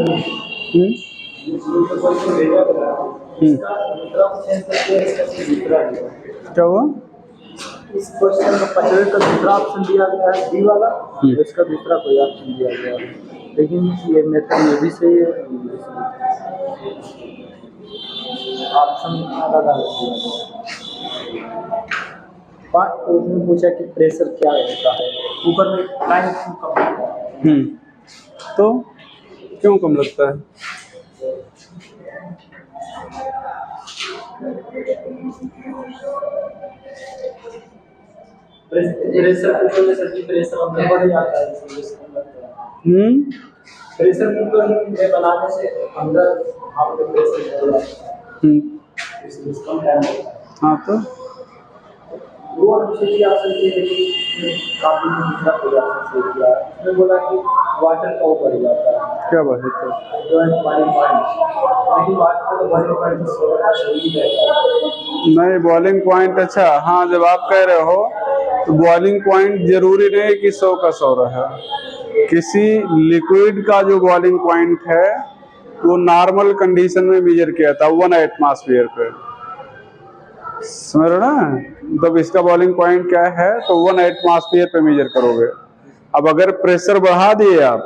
क्या हुआ? इस क्वेश्चन का 75 का दूसरा ऑप्शन दिया गया है डी वाला, इसका दूसरा कोई ऑप्शन दिया गया है, लेकिन ये मेथड ये भी सही है, ऑप्शन अलग अलग दिया गया। तो उसने पूछा कि प्रेशर क्या होता है, ऊपर में लाइन क्यों कम लगता है? तो क्यों कम लगता है? प्रेशर कुकर में सभी प्रेशर अंदर बढ़ जाता है, प्रेशर कुकर में बनाने से अंदर आपके प्रेशर बढ़ जाता है, इसलिए कम टाइम लगता है। हाँ, तो वो दूसरी ऑप्शन ये है कि काफी दूसरा कोई ऑप्शन सही दिया है, उसने बोला कि वाटर का बढ़ जाता है। क्या बात है? तो लेकिन वाटर का बॉइलिंग पॉइंट तो 16 का सही है। नहीं, बॉइलिंग पॉइंट, अच्छा हाँ, जब आप कह रहे हो तो बॉइलिंग पॉइंट जरूरी नहीं कि 100 का 100 रहे। किसी लिक्विड का जो बॉइलिंग पॉइंट है वो नॉर्मल कंडीशन में मेजर किया था 1 एटमॉस्फेयर पे, समझ रहे ना? तब इसका बॉइलिंग पॉइंट क्या है, तो 1 एटमॉस्फेयर पे मेजर करोगे। अब अगर प्रेशर बढ़ा दिए आप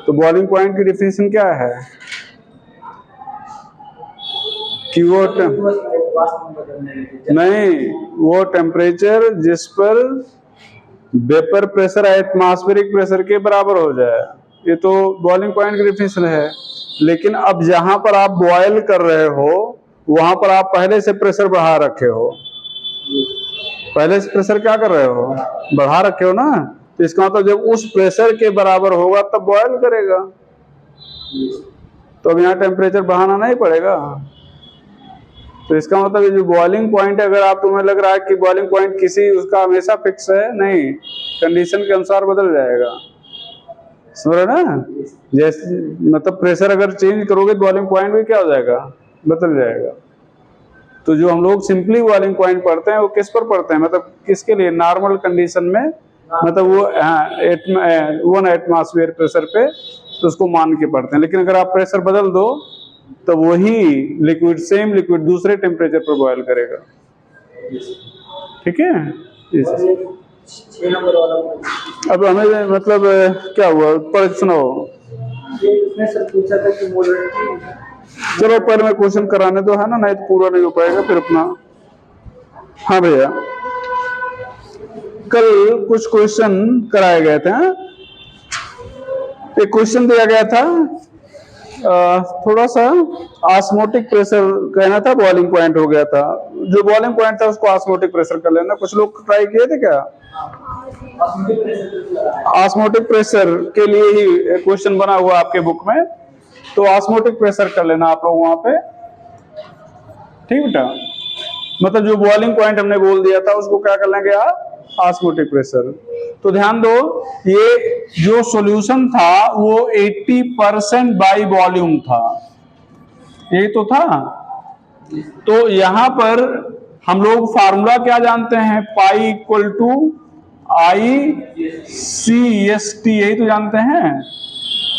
तो बॉइलिंग पॉइंट की डिफिनेशन क्या है कि वो नहीं, वो टेम्परेचर जिस पर वेपर प्रेशर एटमॉस्फेरिक प्रेशर के बराबर हो जाए, ये तो बॉइलिंग पॉइंट की डिफिनेशन है। लेकिन अब जहां पर आप बॉयल कर रहे हो वहां पर आप पहले से प्रेशर बढ़ा रखे हो, पहले से प्रेशर क्या कर रहे हो, बढ़ा रखे हो ना, तो इसका मतलब जब उस प्रेशर के बराबर होगा तब बॉयल करेगा, तो अब यहाँ टेम्परेचर बढ़ाना नहीं पड़ेगा। तो इसका मतलब ये जो बॉइलिंग पॉइंट है, अगर आप तुम्हें लग रहा है कि बॉइलिंग पॉइंट किसी उसका हमेशा फिक्स है, नहीं, कंडीशन के अनुसार बदल जाएगा, समझ रहे ना? जैसे मतलब प्रेशर अगर चेंज करोगे बॉइलिंग पॉइंट भी क्या हो जाएगा, बदल जाएगा। तो जो हम लोग सिंपली बॉइलिंग पॉइंट पढ़ते हैं वो किस पर पढ़ते हैं, मतलब किसके लिए, नॉर्मल कंडीशन में, मतलब वो 1 एटमॉस्फेयर प्रेशर पे, तो उसको मान के पढ़ते हैं। लेकिन अगर आप प्रेशर बदल दो तो वही लिक्विड, सेम लिक्विड दूसरे टेम्परेचर पर बॉयल करेगा, ठीक है? अब हमें मतलब क्या हुआ, पर सुनाओ। इसने सर पूछा था कि मोलरिटी, चलो पर मैं क्वेश्चन कराने दो, है ना, नहीं तो पूरा नहीं हो पाएगा फिर अपना। हाँ भैया, कल कुछ क्वेश्चन कराए गए थे। एक क्वेश्चन दिया गया था, थोड़ा सा ऑस्मोटिक प्रेशर कहना था, बॉइलिंग पॉइंट हो गया था, जो बॉइलिंग पॉइंट था उसको ऑस्मोटिक प्रेशर कर लेना। कुछ लोग ट्राई किए थे क्या? ऑस्मोटिक प्रेशर के लिए ही क्वेश्चन बना हुआ आपके बुक में, तो ऑस्मोटिक प्रेशर कर लेना आप लोग वहां पे, ठीक बेटा? मतलब जो बॉइलिंग पॉइंट हमने बोल दिया था उसको क्या कर लेंगे आप, ऑस्मोटिक प्रेशर। तो ध्यान दो, ये जो सॉल्यूशन था वो 80% बाई वॉल्यूम था, यही तो था। तो यहां पर हम लोग फार्मूला क्या जानते हैं, पाई इक्वल टू ICST, यही तो जानते हैं।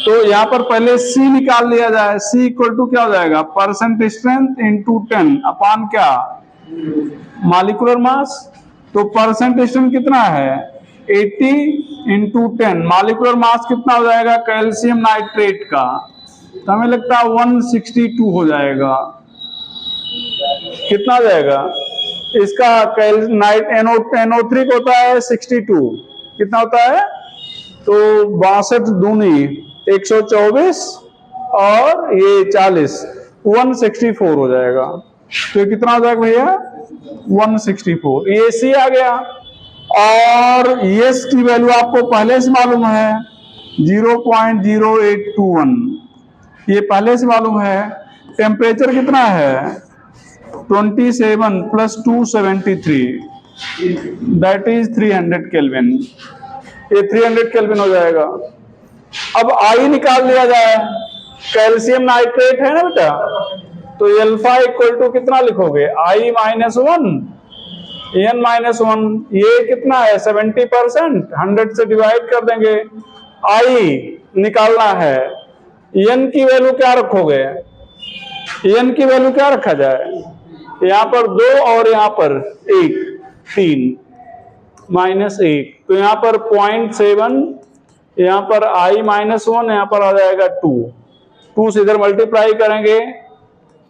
तो यहां पर पहले C निकाल लिया जाए, C इक्वल टू क्या हो जाएगा, परसेंट स्ट्रेंथ इंटू 10 अपान क्या, मॉलिक्यूलर मास। तो परसेंट स्ट्रेंथ कितना है, 80 इंटू 10, मॉलिक्यूलर मास कितना हो जाएगा कैल्शियम नाइट्रेट का, तो हमें लगता है 162 हो जाएगा। कितना हो जाएगा इसका, NO3 को होता है 62, कितना होता है, तो 62 दूनी 124 और ये 40, 164 हो जाएगा। तो कितना हो जाएगा भैया, 164। ये सी आ गया, और यस की वैल्यू आपको पहले से मालूम है 0.0821, ये पहले से मालूम है। टेम्परेचर कितना है 27 + 273, दैट इज 300 केल्विन, ये 300 केल्विन हो जाएगा। अब आई निकाल लिया जाए, कैल्शियम नाइट्रेट है ना बेटा, तो अल्फा इक्वल टू कितना लिखोगे, I - 1 N - 1, ये कितना है 70%, 100 से डिवाइड कर देंगे, I निकालना है, n की वैल्यू क्या रखोगे? n की वैल्यू क्या रखा जाए? यहां पर 2 और यहां पर 1, 3 -1, तो यहां पर 0.7, यहां पर i-1, यहां पर आ जाएगा 2 से इधर मल्टीप्लाई करेंगे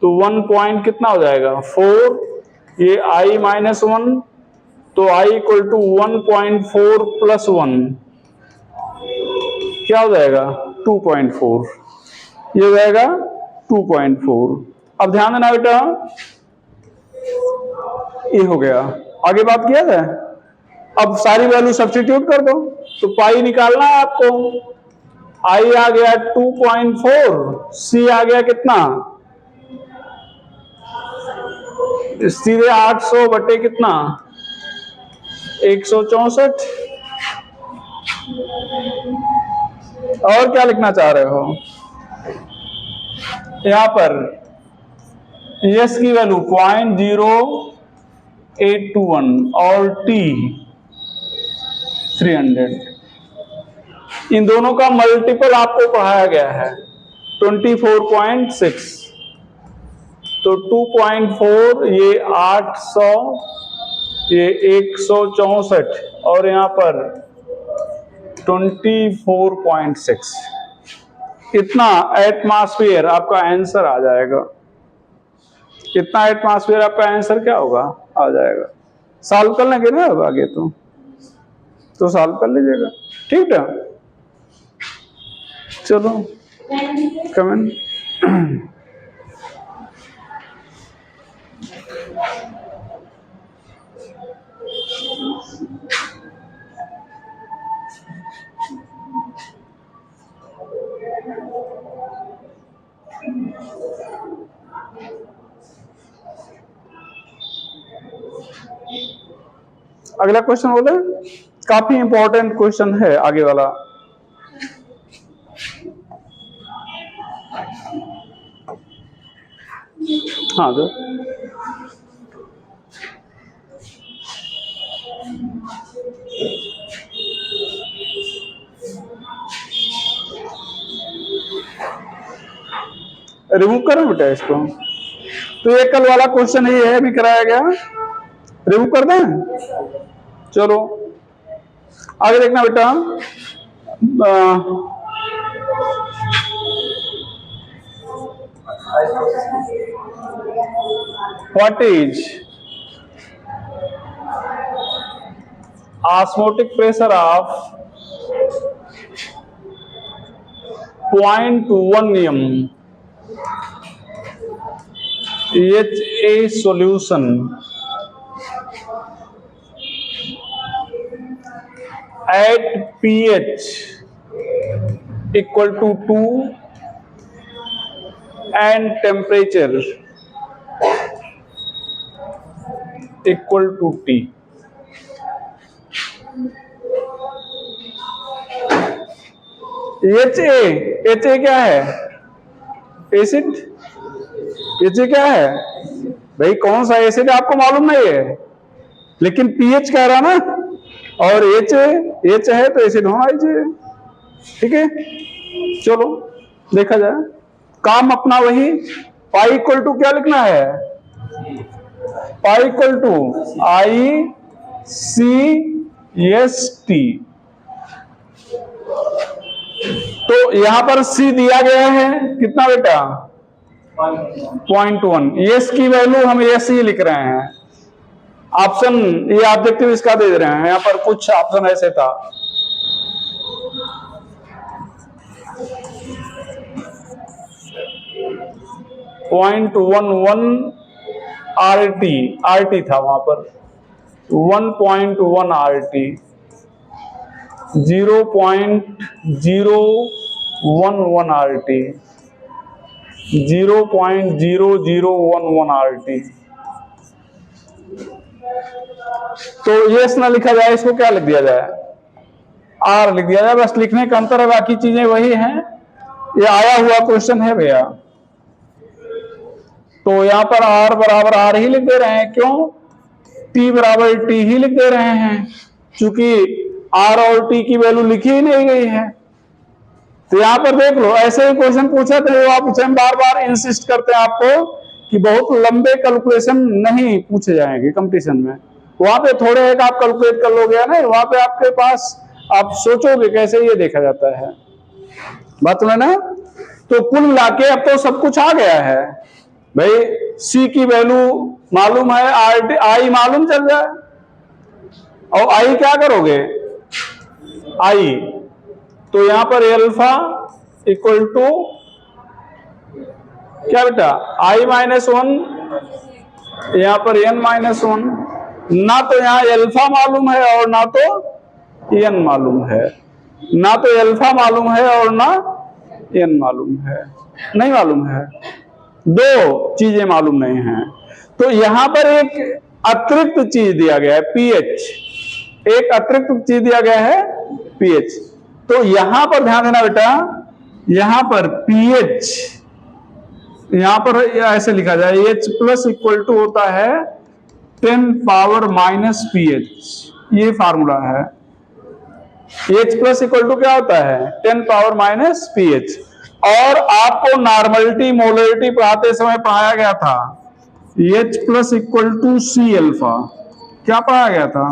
तो 1 पॉइंट कितना हो जाएगा 4, ये i-1, तो i इक्वल टू 1.4 प्लस 1 क्या हो जाएगा 2.4, ये हो जाएगा 2.4। अब ध्यान देना बेटा, ये हो गया, आगे बात किया था। अब सारी वैल्यू सब्स्टिट्यूट कर दो, तो पाई निकालना है आपको। आई आ गया 2.4, सी आ गया कितना, सीधे 800 बटे कितना 164। और क्या लिखना चाह रहे हो? यहां पर यस की वैल्यू 0.0821 और टी 300। इन दोनों का मल्टीपल आपको पढ़ाया गया है 24.6, तो 2.4 ये 800, ये 164 और यहां पर 24.6, इतना एटमॉस्फेयर आपका आंसर आ जाएगा। कितना एटमॉस्फेयर आपका आंसर क्या होगा आ जाएगा। सॉल्व कर लेंगे ना अब आगे, तो सॉल्व कर लीजिएगा, ठीक है। चलो कमेंट। अगला क्वेश्चन बोले, काफी इंपॉर्टेंट क्वेश्चन है आगे वाला। हाँ तो रिमूव करो बेटा इसको। तो ये कल वाला क्वेश्चन ही है, भी कराया गया, रिमूव कर दें। चलो आगे देखना बेटा, what is osmotic pressure of 0.1 m HA solution at pH equal to 2 and temperature equal to T। HA क्या है? एसिड। HA क्या है भाई? कौन सा एसिड आपको मालूम नहीं है, लेकिन पीएच कह रहा ना, और H है तो एसिड होना ही चाहिए, ठीक है। चलो देखा जाए, काम अपना वही। पाई इक्वल टू क्या लिखना है? Pi equal to ICST। तो यहां पर C दिया गया है कितना बेटा 0.1। यस की वैल्यू हम यस ही लिख रहे हैं। ऑप्शन ये ऑब्जेक्टिव इसका दे रहे हैं, यहां पर कुछ ऑप्शन ऐसे था। RT था वहां पर 1.1 RT, 0.011 RT, 0.0011 RT। तो ये ना लिखा जाए, इसको क्या लिख दिया जाए? आर लिख दिया जाए, बस लिखने का अंतर है, बाकी चीजें वही हैं। ये आया हुआ क्वेश्चन है भैया, तो यहां पर आर बराबर आर ही लिख दे रहे हैं। क्यों? टी बराबर टी ही लिख दे रहे हैं, क्योंकि आर और टी की वैल्यू लिखी ही नहीं गई है। तो यहाँ पर देख लो, ऐसे ही क्वेश्चन पूछा तो वो आप हम बार बार इंसिस्ट करते हैं आपको कि बहुत लंबे कैलकुलेशन नहीं पूछे जाएंगे कंपटीशन में। वहां पे थोड़े एक आप कैलकुलेट कर लोगे ना, वहां पे आपके पास आप सोचोगे कैसे ये देखा जाता है। बात में ना, तो कुल मिला के अब तो सब कुछ आ गया है भाई। सी की वैल्यू मालूम है, आई मालूम चल जाए, और आई क्या करोगे, आई तो यहां पर एल्फा इक्वल टू क्या बेटा, आई माइनस वन, यहां पर एन माइनस वन। ना तो यहां एल्फा मालूम है और ना तो एन मालूम है, ना तो एल्फा मालूम है और ना एन मालूम है, नहीं मालूम है, दो चीजें मालूम नहीं है। तो यहां पर एक अतिरिक्त चीज दिया गया है पीएच, एक अतिरिक्त चीज दिया गया है पीएच। तो यहां पर ध्यान देना बेटा, यहां पर पीएच, यहां पर ऐसे लिखा जाए एच प्लस इक्वल टू होता है 10 पावर माइनस पीएच, ये फार्मूला है। एच प्लस इक्वल टू क्या होता है 10 पावर माइनस पीएच। और आपको नॉर्मलिटी मोलरिटी पढ़ाते समय पढ़ाया गया था H plus equal to C alpha, क्या पढ़ाया गया था,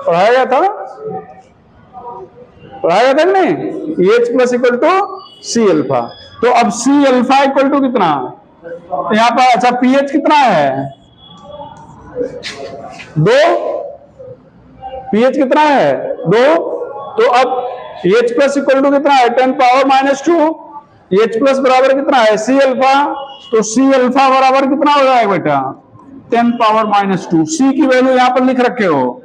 पढ़ाया गया था, पढ़ाया गया था नहीं, H plus equal to C alpha. तो अब सी अल्फा इक्वल टू कितना यहाँ पर, अच्छा पीएच कितना है, दो, पीएच कितना है दो। तो अब एच प्लस इक्वल टू कितना है 10 power minus to, H plus बराबर कितना है सी अल्फा, तो सी अल्फा बराबर कितना हो जाएगा बेटा 10 पावर माइनस टू। सी की वैल्यू यहां पर लिख रखे हो,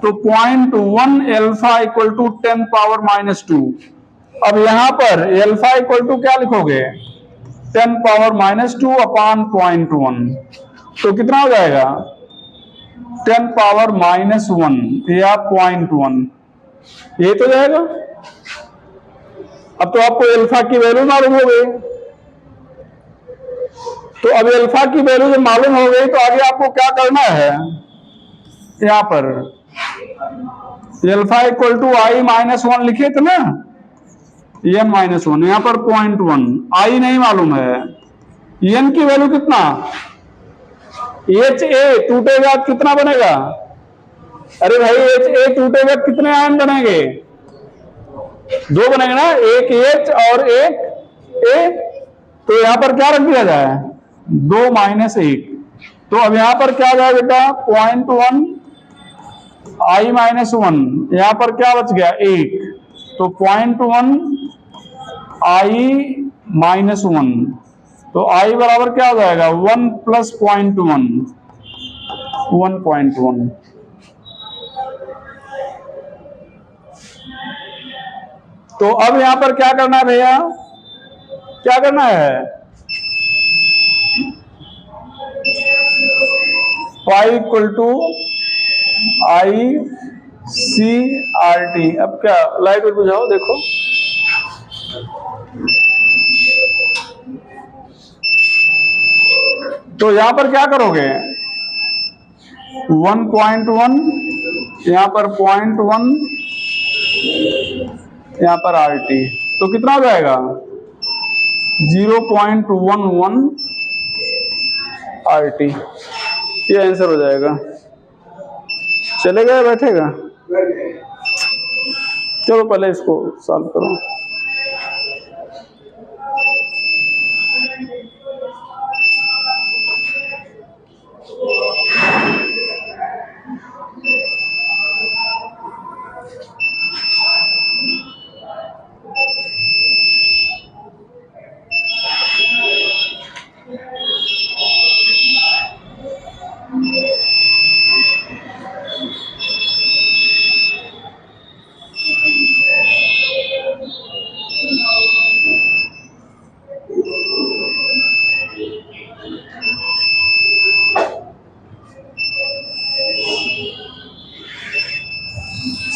तो 0.1 alpha equal to 10 power minus two. अब यहां पर एल्फा इक्वल टू क्या लिखोगे 10 पावर माइनस टू अपॉन 0.1, तो कितना हो जाएगा 10 पावर माइनस 1 या 0.1, ये तो जाएगा। अब तो आपको एल्फा की वैल्यू मालूम हो गई, तो अब एल्फा की वैल्यू जब मालूम हो गई तो आगे आपको क्या करना है, यहां पर alpha equal to I minus one लिखे थे ना, एन माइनस वन, यहां पर 0.1, आई नहीं मालूम है, एन की वैल्यू कितना, एच ए टूटेगा कितना बनेगा, अरे भाई एच ए टूटेगा कितने आयन बनेंगे, दो बनेंगे ना, एक एच और एक ए। तो यहां पर क्या रख दिया जाए 2 माइनस 1, तो अब यहां पर क्या जाए बेटा 0.1 आई माइनस वन, यहां पर क्या बच गया 1, तो 0.1 आई माइनस वन, तो आई बराबर क्या हो जाएगा 1 प्लस 0.1, 1.1। तो अब यहां पर क्या करना है भैया, क्या करना है, five equal to I C R T. अब क्या लाइट बुझाओ देखो, तो यहां पर क्या करोगे 1.1, यहां पर 0.1, यहां पर आर टी, तो कितना हो जाएगा 0.11 आर टी, ये आंसर हो जाएगा। चलेगा या बैठेगा, चलो पहले इसको सॉल्व करो।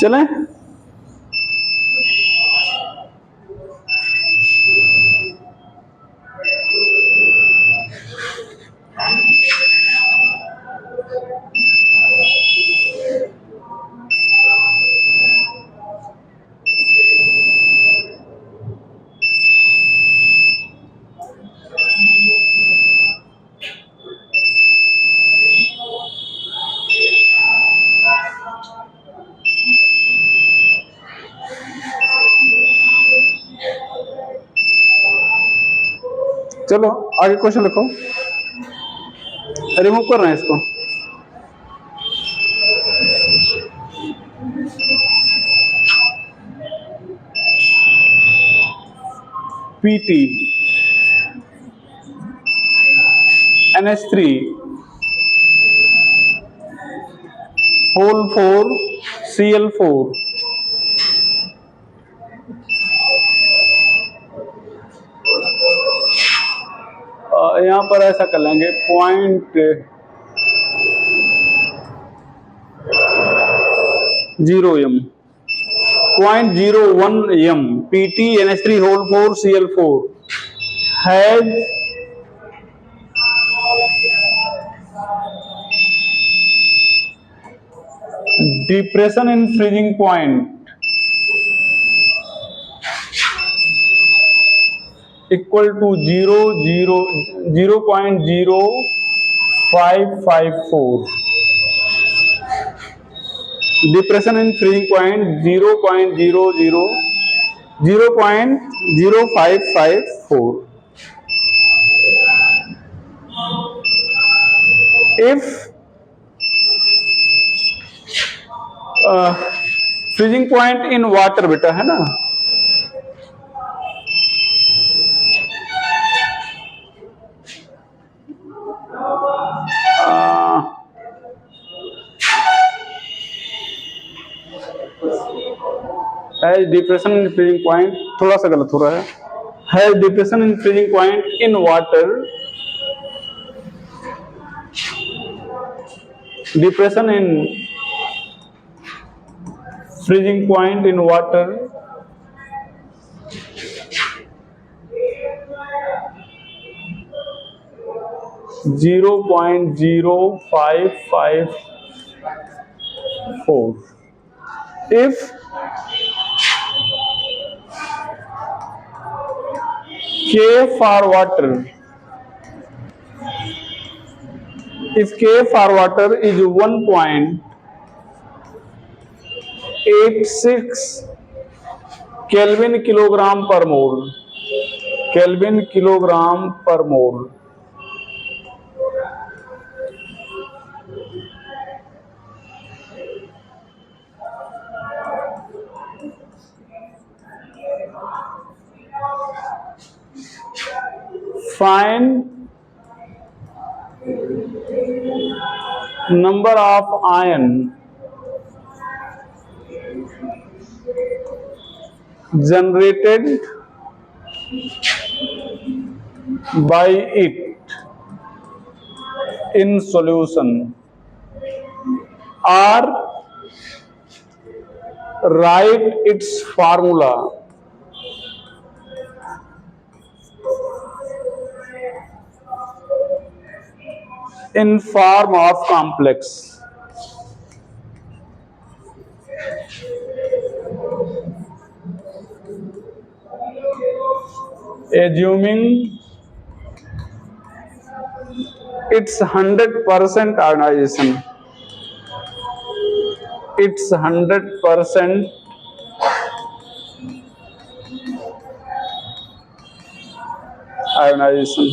चलें, चलो आगे क्वेश्चन लिखो, रिमूव कर रहे हैं इसको। पीटी NH3 होल 4 Cl4 यहां पर ऐसा कर लेंगे 0.01 m PT NH3 whole 4 Cl4 has depression in freezing point equal to 0.0554. Depression in freezing point 0.0554. If freezing point in water बेटा है ना, has depression in freezing point, थोड़ा सा गलत हो रहा है, has depression in freezing point in water, depression in freezing point in water 0.0554. If K for water, if K for water is 1.86 Kelvin kilogram per mole, Kelvin kilogram per mole, find number of ion generated by it in solution, or write its formula in form of complex. Assuming its 100% ionization, its 100% ionization,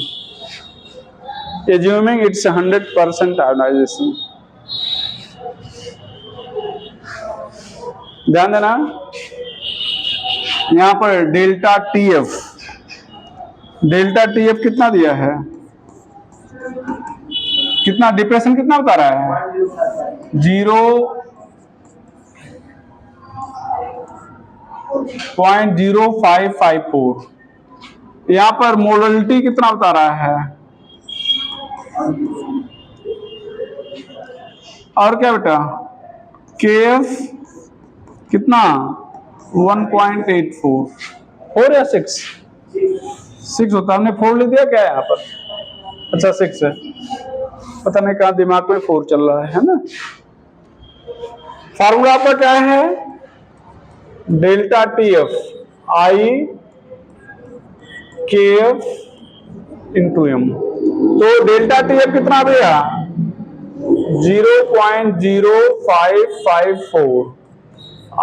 assuming it's 100% ionization. ध्यान देना यहां पर delta TF, delta TF कितना दिया है, कितना depression कितना बता रहा है, 0.0554. यहां पर मोललिटी कितना बता रहा है, और क्या बेटा KF कितना 1.84 4 या 6 होता, हमने 4 लिख दिया क्या यहाँ पर, अच्छा 6 है, पता नहीं कहाँ दिमाग में 4 चल रहा है ना। फार्मूला आपका क्या है, delta TF I KF into M, तो डेल्टा TF कितना भैया 0.0554,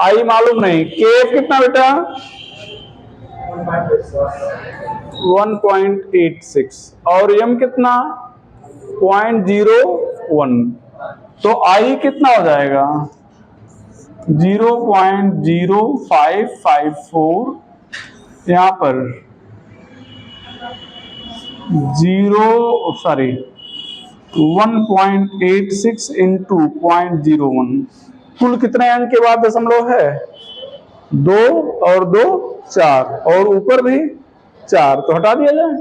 I मालूम नहीं, KF कितना बेटा 1.86 और m कितना 0.01, तो I कितना हो जाएगा 0.0554, यहाँ पर 1.86 इंटू 0.01, कुल कितने अंक के बाद दशमलव है 2 और 2 4 और ऊपर भी 4, तो हटा दिया जाए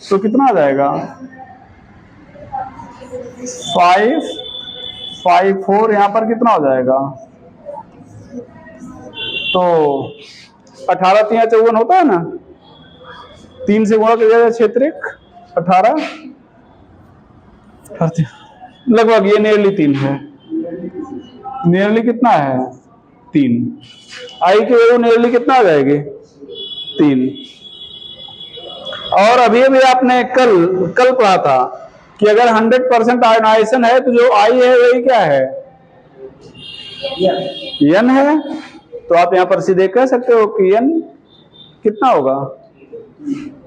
तो कितना आ जाएगा 554, यहाँ पर कितना हो जाएगा, तो 18 3 54 होता है ना, 3 से गुणा कर दिया जाए क्षेत्रिक 18, लगभग ये नियरली 3 है, नियरली कितना है 3, आई की वैल्यू नियरली कितना आ जाएगी 3। और अभी अभी आपने कल पढ़ा था कि अगर 100% आयोनाइजेशन है तो जो आई है वही क्या है n है, तो आप यहां पर सीधे कह सकते हो कि n कितना होगा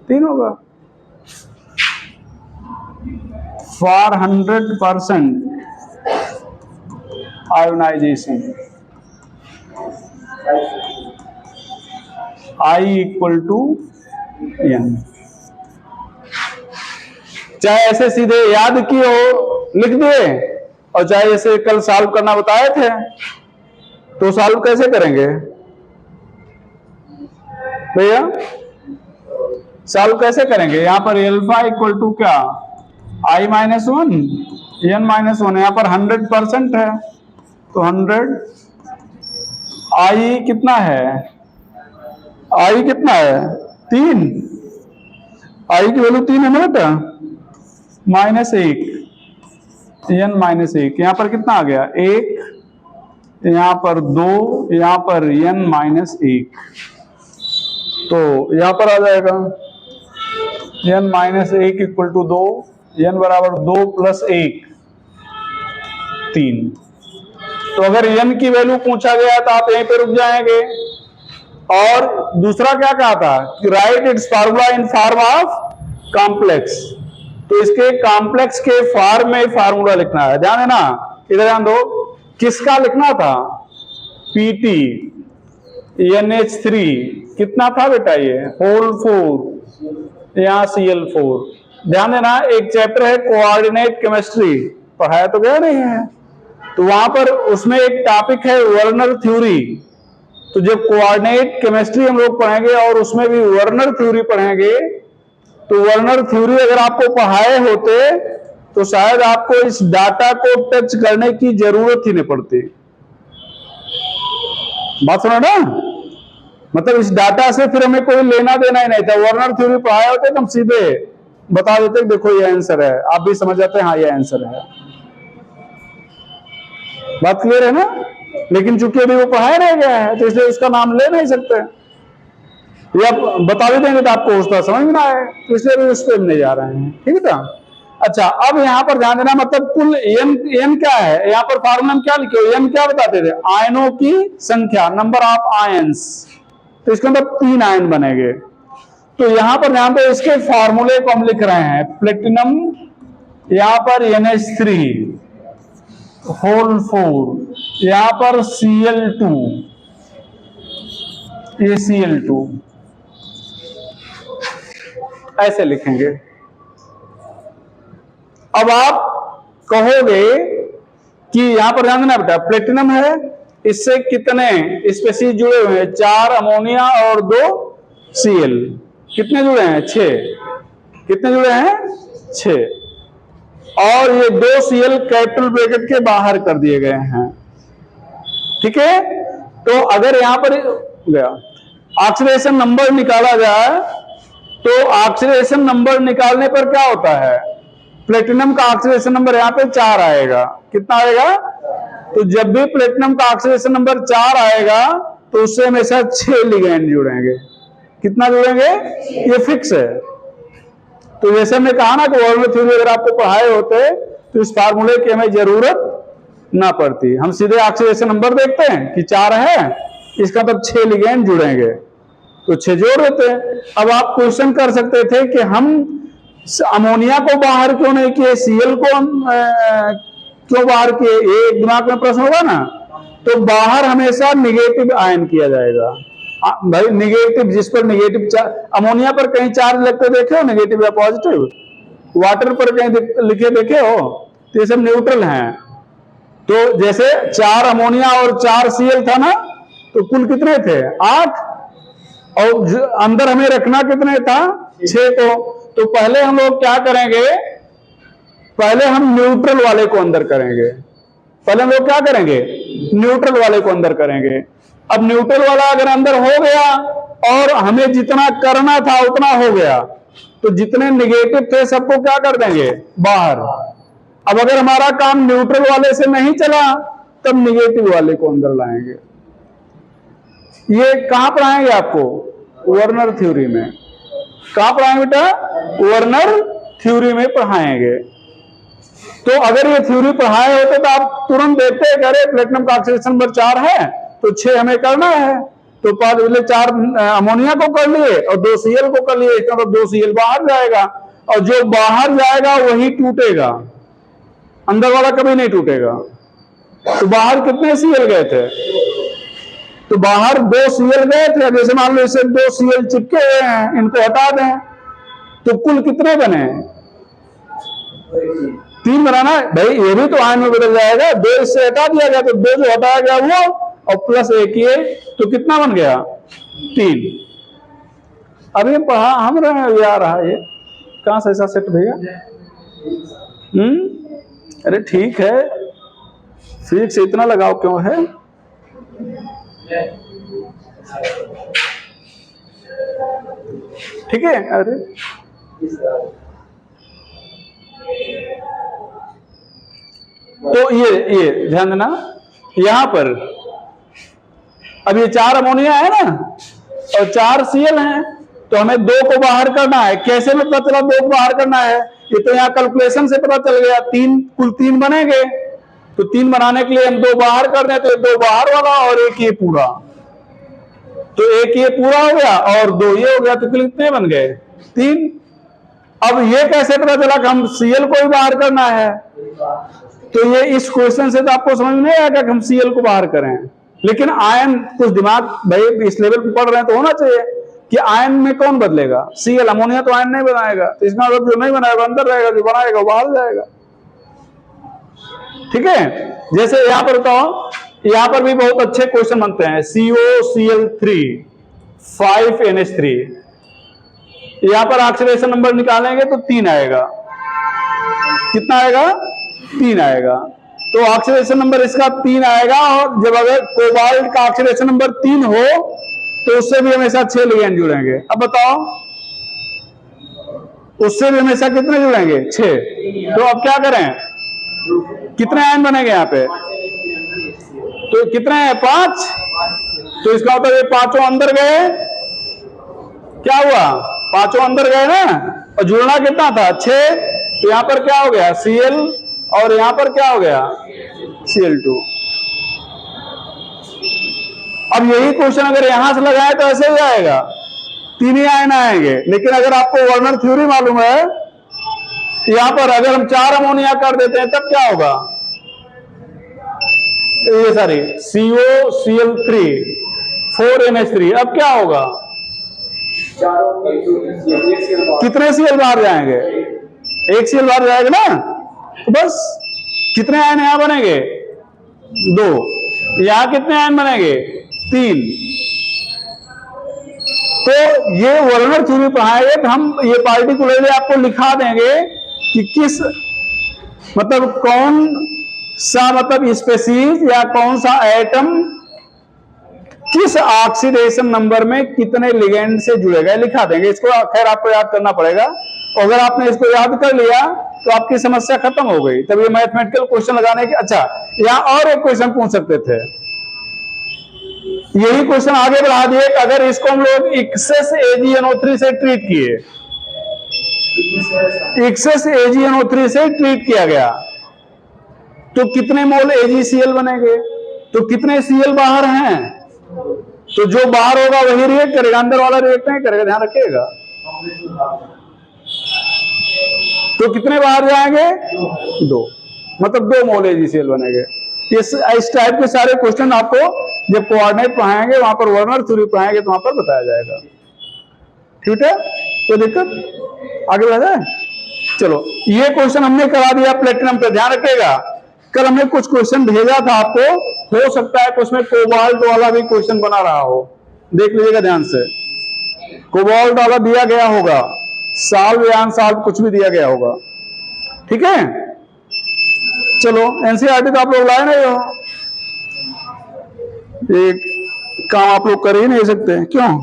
3 होगा। For 100% ionization I equal to n, चाहे ऐसे सीधे याद की हो लिख दिए और चाहे ऐसे कल सॉल्व करना बताए थे, तो सॉल्व कैसे करेंगे भैया, सॉल्व कैसे करेंगे, यहां पर अल्फा इक्वल टू क्या I -1 n -1, यहां पर 100% है तो 100, I कितना है, I कितना है 3, I की वैल्यू 3 है ना बेटा, -1 n -1, यहां पर कितना आ गया 1, यहां पर 2, यहां पर n -1, तो यहां पर आ जाएगा n -1 इक्वल टू 2, n बराबर 2 + 1 3। तो अगर n की वैल्यू पूछा गया तो आप यहीं पे रुक जाएंगे। और दूसरा क्या कहा था कि right it's formula in form of complex, तो इसके कॉम्प्लेक्स के फॉर्म में फार्मूला लिखना है, ध्यान देना, इधर ध्यान दो, किसका लिखना था PT NH3 कितना था बेटा ये होल 4, यहाँ Cl4, ध्यान देना एक चैप्टर है कोऑर्डिनेट केमिस्ट्री, पढ़ाया तो गया नहीं है, तो वहां पर उसमें एक टॉपिक है वर्नर थ्योरी, तो जब कोऑर्डिनेट केमिस्ट्री हम लोग पढ़ेंगे और उसमें भी वर्नर थ्योरी पढ़ेंगे, तो वर्नर थ्योरी अगर आपको पढ़ाए होते तो शायद आपको इस डाटा को टच करने की जरूरत ही नहीं पड़ती। बात सुना ना, मतलब इस डाटा से फिर हमें कोई लेना देना ही नहीं था, वर्नर थ्योरी पढ़ाए होते तो हम सीधे बता देते देखो ये आंसर है, आप भी समझ जाते हैं हाँ ये आंसर है। बात क्लियर है ना, लेकिन चूंकि अभी वो पढ़ाया रह गया है तो इसलिए उसका नाम ले नहीं सकते, या बता भी देंगे तो आपको उसका समझ में ना आए, तो इसलिए उस पर नहीं जा रहे हैं, ठीक है। अच्छा अब यहां पर ध्यान देना, मतलब कुल n क्या है, यहां पर फार्मूला में क्या लिखे हो, n क्या बताते थे आयनों की संख्या, नंबर ऑफ आयंस, तो इसके अंदर 3 आयन बनेंगे, तो यहां पर ध्यान दो इसके फार्मूले को हम लिख रहे हैं, प्लेटिनम यहां पर NH3 होल 4, यहां पर Cl2, ये Cl2, ऐसे लिखेंगे। अब आप कहोगे कि यहां पर ध्यान देना बेटा, प्लेटिनम है, इससे कितने स्पेसीज जुड़े हुए हैं, 4 अमोनिया और 2 Cl, कितने जुड़े हैं 6, कितने जुड़े हैं 6, और ये 2 Cl कैपिटल ब्रैकेट के बाहर कर दिए गए हैं, ठीक है। तो अगर यहां पर गया ऑक्सीडेशन नंबर निकाला जाए, तो ऑक्सीडेशन नंबर निकालने पर क्या होता है, प्लेटिनम का ऑक्सीडेशन नंबर यहाँ पे 4 आएगा, कितना आएगा, तो जब भी प्लेटिनम का ऑक्सीडेशन नंबर 4 आएगा तो उससे हमेशा 6 लिगेंड जुड़ेंगे, कितना जुड़ेंगे ये फिक्स है। तो जैसे हमने कहा ना कि वर्नर थ्योरी अगर आपको पढ़ाए होते तो इस फार्मूले की हमें जरूरत ना पड़ती, हम सीधे ऑक्सीडेशन नंबर देखते हैं कि 4 है, इसका मतलब 6 लिगेंड जुड़ेंगे, तो 6 जोड़ देते हैं। अब आप क्वेश्चन कर सकते थे कि हम अमोनिया को बाहर क्यों नहीं किए, Cl को क्यों बाहर किए, ये दिमाग में प्रश्न होगा ना। तो बाहर हमेशा निगेटिव आयन किया जाएगा भाई, निगेटिव, जिस पर निगेटिव अमोनिया पर कहीं चार्ज लगते देखे हो, नेगेटिव या पॉजिटिव? वाटर पर कहीं लिखे देखे हो? तो ये सब न्यूट्रल हैं। तो जैसे 4 अमोनिया और 4 Cl था ना, तो कुल कितने थे? 8, और अंदर हमें रखना कितने था? 6 को। तो पहले हम लोग क्या करेंगे, पहले हम न्यूट्रल वाले को अंदर करेंगे। पहले हम लोग क्या करेंगे? न्यूट्रल वाले को अंदर करेंगे। अब न्यूट्रल वाला अगर अंदर हो गया और हमें जितना करना था उतना हो गया, तो जितने निगेटिव थे सबको क्या कर देंगे? बाहर। अब अगर हमारा काम न्यूट्रल वाले से नहीं चला, तब निगेटिव वाले को अंदर लाएंगे। ये कहां पढ़ाएंगे आपको? वर्नर थ्योरी में। कहां पढ़ाएंगे बेटा? वर्नर थ्योरी में पढ़ाएंगे। तो अगर ये थ्योरी पढ़ाए होते तो आप तुरंत देखते, अरे प्लेटिनम का ऑक्सीडेशन नंबर 4 है तो 6 हमें करना है, तो 4 अमोनिया को कर लिए और 2 Cl को कर लिए, इसका मतलब 2 Cl बाहर जाएगा, और जो बाहर जाएगा वही टूटेगा, अंदर वाला कभी नहीं टूटेगा। तो बाहर कितने Cl गए थे? तो बाहर 2 Cl गए थे। जैसे मान लो इसे 2 Cl चिपके हुए हैं, इनको हटा दें, तो कुल कितने बने? 3 बनाना है भाई, ये भी तो आयन में बदल जाएगा। 2 इससे हटा दिया गया तो 2 जो हटाया गया वो, और प्लस 1 ये, तो कितना बन गया? 3। अभी पढ़ा हम रहे हैं यार, ये कहां से ऐसा सेट भैया? अरे ठीक है, फिजिक्स से इतना लगाव क्यों है? ठीक है। अरे तो ये ध्यान देना, यहां पर अब ये 4 अमोनिया है ना और 4 Cl हैं, तो हमें 2 को बाहर करना है। कैसे में पता चला 2 को बाहर करना है? ये तो यहाँ कैलकुलेशन से पता चल गया। 3 कुल 3 बनेंगे, तो 3 बनाने के लिए हम 2 बाहर कर दें, तो 2 बाहर वाला और 1 ये पूरा, तो 1 ये पूरा हो गया और 2 ये हो गया, तो कितने बन गए? 3। अब ये कैसे पता चला कि हम Cl को ही बाहर करना है? तो ये इस क्वेश्चन से तो आपको समझ में नहीं आएगा कि हम Cl को बाहर करें, लेकिन आयन कुछ दिमाग भाई इस लेवल पर पढ़ रहे हैं तो होना चाहिए कि आयन में कौन बदलेगा? Cl। अमोनिया तो आयन नहीं बनाएगा, तो इसका मतलब जो नहीं बनाएगा अंदर रहेगा, जो बनाएगा बाहर जाएगा। ठीक है। जैसे यहां पर बताओ, यहां पर भी बहुत अच्छे क्वेश्चन बनते हैं। COCl3 5NH3, यहां पर ऑक्सीडेशन नंबर निकालेंगे तो 3 आएगा। कितना आएगा? 3 आएगा। तो ऑक्सीडेशन नंबर इसका 3 आएगा, और जब अगर कोबाल्ट का ऑक्सीडेशन नंबर 3 हो तो उससे भी हमेशा 6 लिगेंड जुड़ेंगे। अब बताओ, उससे भी हमेशा कितने जुड़ेंगे? 6। तो अब क्या करें? कितने आयन बनेंगे यहाँ पे? तो कितने हैं? 5। तो इसका मतलब ये 5 अंदर गए, क्या हुआ? 5 अंदर गए ना, और जुड़ना कितना था? 6। तो यहां पर क्या हो गया? Cl, और यहां पर क्या हो गया? Cl2। अब यही क्वेश्चन अगर यहां से लगाए तो ऐसे ही आएगा, 3 ही आयन आएंगे। लेकिन अगर आपको वर्नर थ्योरी मालूम है, यहां पर अगर हम 4 अमोनिया कर देते हैं तब क्या होगा? ये सारी COCl3 4NH3, अब क्या होगा? कितने Cl बाहर जाएंगे? 1 Cl बाहर जाएगा ना, तो बस कितने आयन यहां बनेंगे? 2। यहां कितने आयन बनेंगे? 3। तो ये वर्नर थ्योरी पढ़ाएंगे तो हम ये पार्टिकुलरली आपको लिखा देंगे कि किस मतलब कौन सा मतलब स्पेसीज या कौन सा एटम किस ऑक्सीडेशन नंबर में कितने लिगेंड से जुड़ेगा, लिखा देंगे। इसको खैर आपको याद करना पड़ेगा, और अगर आपने इसको याद कर लिया तो आपकी समस्या खत्म हो गई। तब ये मैथमेटिकल क्वेश्चन लगाने के, अच्छा यहां और एक क्वेश्चन पूछ सकते थे, यही क्वेश्चन आगे बढ़ा दिए कि अगर इसको हम लोग एक्सेस AgNO3 से ट्रीट किए, एक्सेस AgNO3 से ट्रीट किया गया, तो कितने मोल AgCl बनेंगे? तो कितने Cl बाहर हैं? तो जो बाहर होगा वही रिएक्ट करेगा, अंदर वाला रिएक्ट नहीं करेगा, ध्यान रखिएगा। तो कितने बाहर जाएंगे? 2, मतलब 2 मोल AgCl बनेंगे। इस टाइप के सारे क्वेश्चन आपको जब कोऑर्डिनेट पढ़ाएंगे, वहां पर वर्नर थ्योरी पढ़ाएंगे, तो वहां पर बताया जाएगा। ठीक है, कोई दिक्कत? आगे बढ़ जाए। चलो, ये क्वेश्चन हमने करा दिया प्लेटिनम पे, ध्यान रखिएगा। कल हमने कुछ क्वेश्चन भेजा था आपको, हो सकता है उसमें कोबाल्ट वाला भी क्वेश्चन बना रहा हो, देख लीजिएगा ध्यान से। कोबाल्ट वाला दिया गया होगा, साल बयान साल कुछ भी दिया गया होगा। ठीक है, चलो एनसीईआरटी तो आप लोग लाए नहीं हो, एक काम आप लोग कर ही नहीं सकते, क्यों?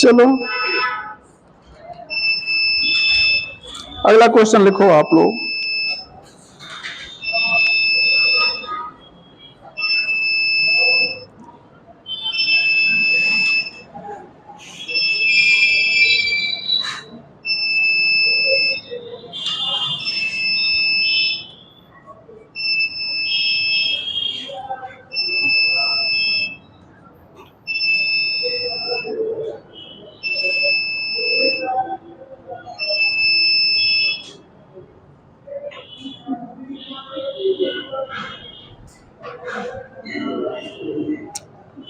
चलो अगला क्वेश्चन लिखो आप लोग।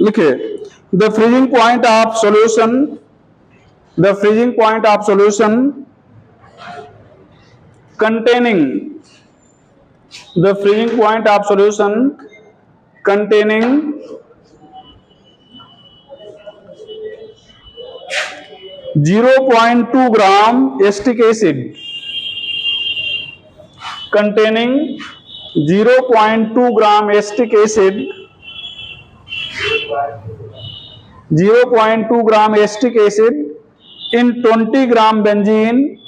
लिखिए, the freezing point of solution, the freezing point of solution containing, the freezing point of solution containing 0.2 gram acetic acid, containing 0.2 gram acetic acid, 0.2 gram acetic acid in 20 gram benzene,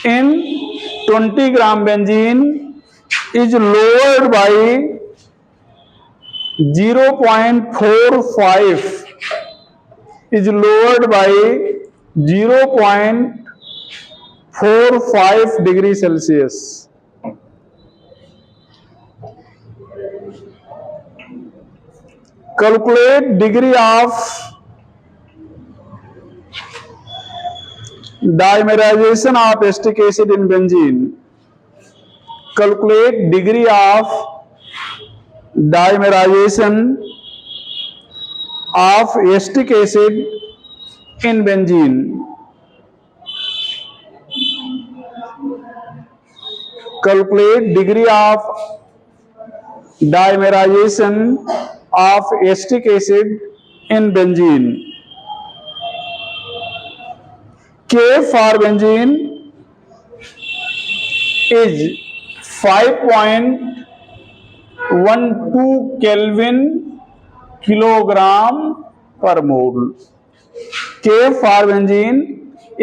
in 20 gram benzene is lowered by 0.45, is lowered by 0.45 degree Celsius. Calculate degree of dimerization of acetic acid in benzene. Calculate degree of dimerization of acetic acid in benzene. Calculate degree of dimerization of acetic acid in benzene. K for benzene is 5.12 Kelvin kilogram per mole. K for benzene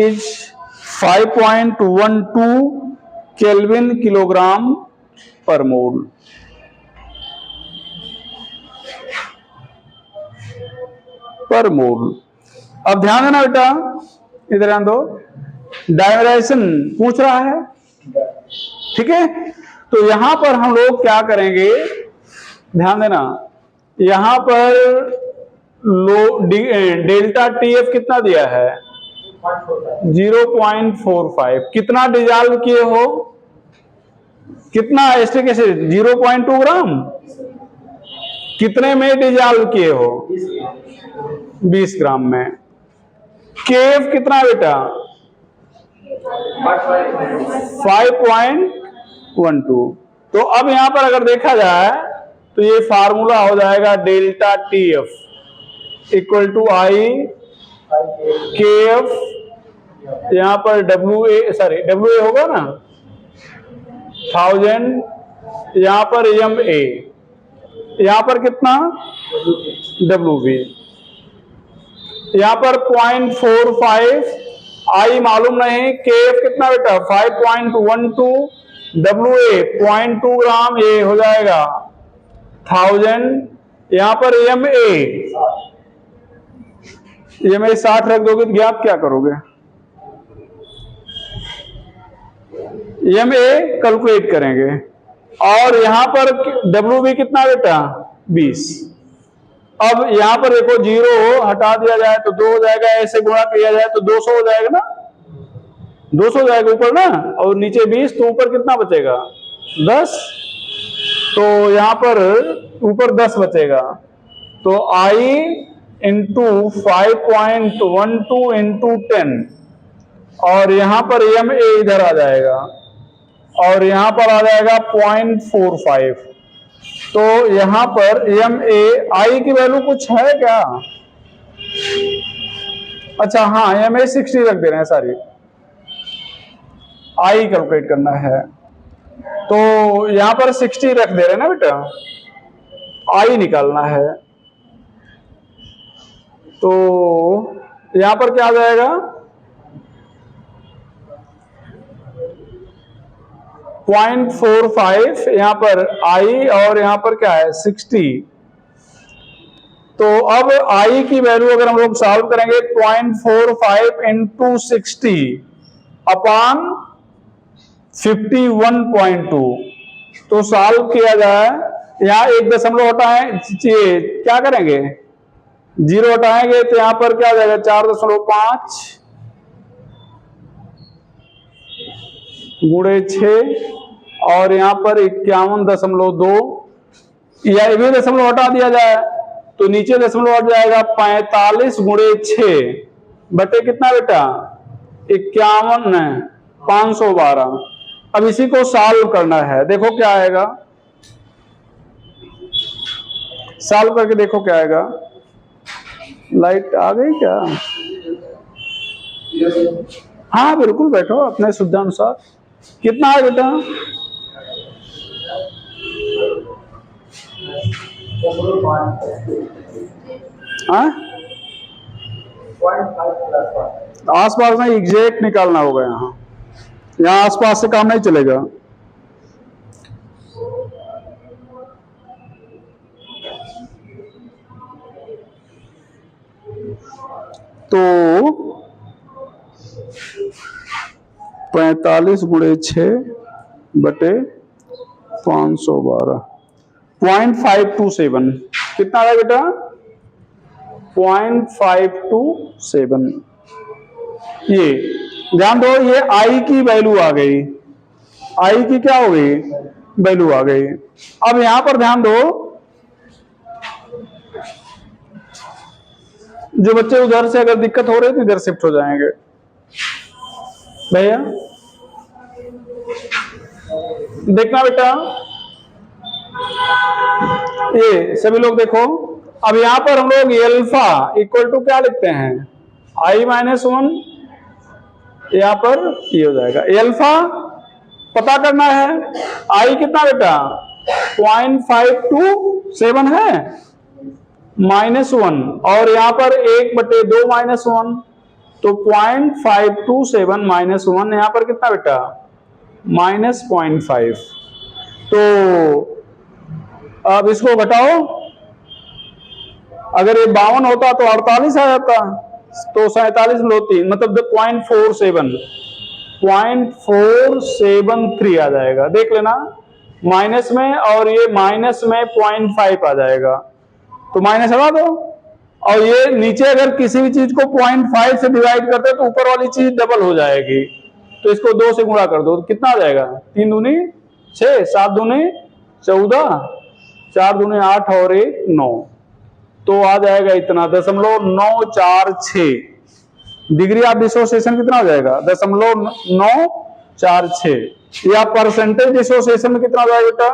is 5.12 Kelvin kilogram per mole. पर मोल। अब ध्यान देना बेटा, इधर ध्यान दो, डायमेराइजेशन पूछ रहा है, ठीक है। तो यहां पर हम लोग क्या करेंगे, ध्यान देना, यहां पर डेल्टा TF कितना दिया है? 0.45। कितना डिजॉल्व किए हो? कितना एसिटिक एसिड? 0.2 ग्राम। कितने में डिजॉल्व किए हो? 20 ग्राम में। केएफ कितना बेटा? 5.12। तो अब यहां पर अगर देखा जाए तो ये फार्मूला हो जाएगा delta TF equal to I KF, यहां पर WA होगा ना 1000, यहां पर MA, यहां पर कितना WB, यहां पर 0.45, आई मालूम नहीं, KF कितना बेटा 5.12, WA 0.2 ग्राम, ये हो जाएगा 1000, यहां पर MA 60 रख दोगे तो ज्ञात क्या करोगे? MA कैलकुलेट करेंगे। और यहां पर WB कितना बेटा 20। अब यहां पर देखो 0 हटा दिया जाए तो 2 हो जाएगा, ऐसे गुणा किया जाए तो 200 हो जाएगा ना, 200 हो जाएगा ऊपर ना, और नीचे 20 तो ऊपर कितना बचेगा 10। तो यहां पर ऊपर 10 बचेगा, तो I इंटू 5.12 इंटू 10, और यहां पर MA इधर आ जाएगा, और यहां पर आ जाएगा 0.45। तो यहां पर MA I की वैल्यू कुछ है क्या? अच्छा हाँ, MA 60 रख दे रहे हैं, सारी I कैलकुलेट करना है, तो यहां पर 60 रख दे रहे हैं ना बेटा, I निकालना है। तो यहां पर क्या आ जाएगा 0.45, यहां पर I और यहां पर क्या है 60। तो अब I की वैल्यू अगर हम लोग सॉल्व करेंगे 0.45 इंटू 60 अपॉन 51.2, तो सॉल्व किया जाए, यहां 1 हटाएं, क्या करेंगे 0 हटाएंगे तो यहां पर क्या आ जाएगा 4.5 गुणे 6, और यहां पर 51.2, या भी दशमलव हटा दिया जाए तो नीचे दशमलव हट जाएगा 45 गुणे 6 बटे कितना बेटा 51 512। अब इसी को सॉल्व करना है, देखो क्या आएगा, सॉल्व करके देखो क्या आएगा। लाइट आ गई क्या? हाँ बिल्कुल, बैठो अपने सुविधानुसार। कितना है बेटा? हाँ, आसपास में एग्जैक्ट निकालना होगा, यहाँ आसपास से काम नहीं चलेगा। तो 45 गुणे 6 बटे 512, 0.527 कितना है बेटा 0.527। ये ध्यान दो, ये I की वैल्यू आ गई, I की क्या हो गई वैल्यू आ गई। अब यहां पर ध्यान दो, जो बच्चे उधर से अगर दिक्कत हो रही है तो इधर शिफ्ट हो जाएंगे भैया। देखना बेटा, ये सभी लोग देखो, अब यहां पर हम लोग एल्फा इक्वल टू क्या लिखते हैं I-1, यहां पर ये हो जाएगा। एल्फा पता करना है, I कितना बेटा 0.527 है -1, और यहां पर 1/2 -1, तो 0.527 -1 यहां पर कितना बेटा -0.5। तो अब इसको घटाओ, अगर ये 52 होता तो 48 आ जाता, तो 47 लो 3 मतलब 0.473 आ जाएगा, देख लेना माइनस में, और ये माइनस में 0.5 आ जाएगा, तो माइनस हटा दो। और ये नीचे अगर किसी भी चीज को 0.5 से डिवाइड करते तो ऊपर वाली चीज डबल हो जाएगी, तो इसको 2 से गुणा कर दो, तो कितना आ जाएगा 3 दूनी 6, 7 दूनी 14, 4 दूनी 8 और 1 9, तो आ जाएगा इतना 0.946 डिग्री ऑफ डिसोसिएशन। कितना हो जाएगा 0.946, या परसेंटेज डिसोसिएशन में कितना हो जाएगा बेटा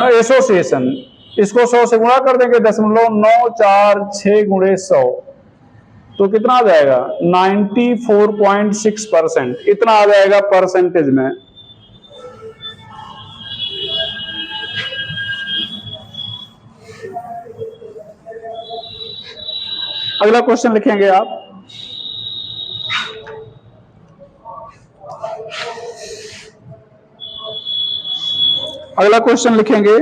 एसोसिएशन, इसको 100 से गुणा कर देंगे 0.946 गुणे 100, तो कितना आ जाएगा 94.6%, इतना आ जाएगा परसेंटेज में। अगला क्वेश्चन लिखेंगे आप, अगला क्वेश्चन लिखेंगे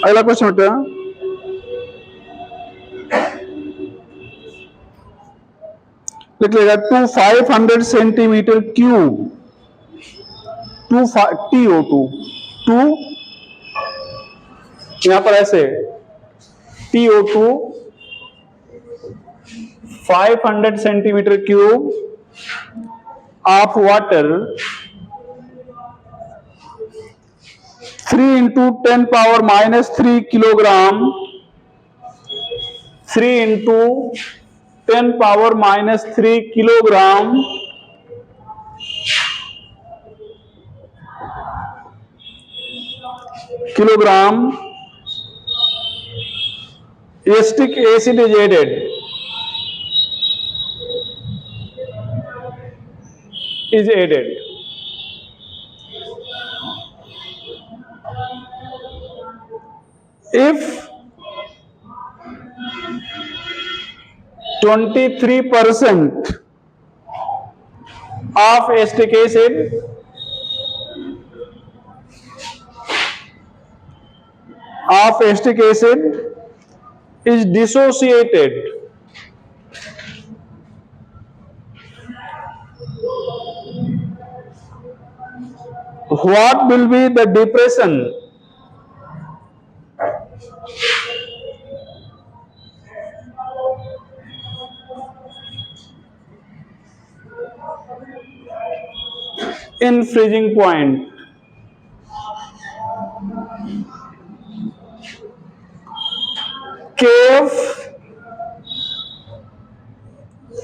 अगला क्वेश्चन बेटा, लिख लेगा to 500 centimetre cube to TO2 to, यहां पर ऐसे TO2 500 centimetre cube of water 3 into 10 power -3 kilogram 3 into 10 power -3 kilogram acetic acid is added if 23% of acetic acid is dissociated, what will be the depression in freezing point? Kf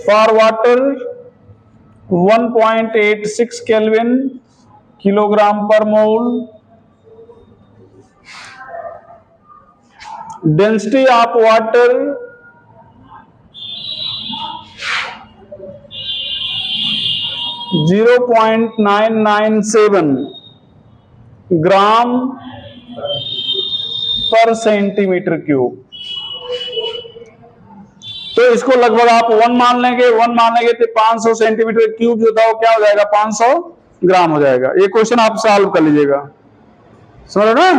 for water 1.86 Kelvin kilogram per mole, density of water 0.997 ग्राम पर centimetre cube. तो इसको लगभग आप 1 मान लेंगे तो 500 centimetre cube जो था वो क्या हो जाएगा, 500 ग्राम हो जाएगा। ये क्वेश्चन आप सॉल्व कर लीजिएगा, समझ ना।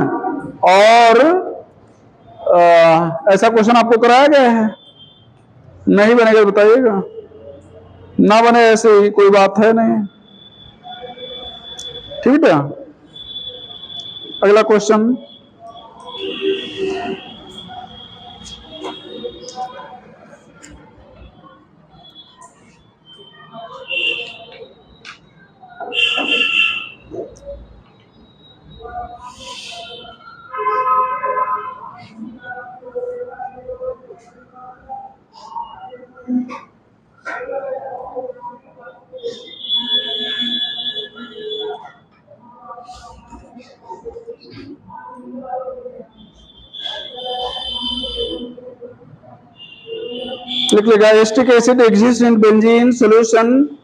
और ऐसा क्वेश्चन आपको कराया गया है? नहीं बनेगा बताइएगा, ना बने ऐसे ही कोई बात है नहीं, ठीक है। अगला क्वेश्चन, लिख लेगा acetic acid exist in benzene solution,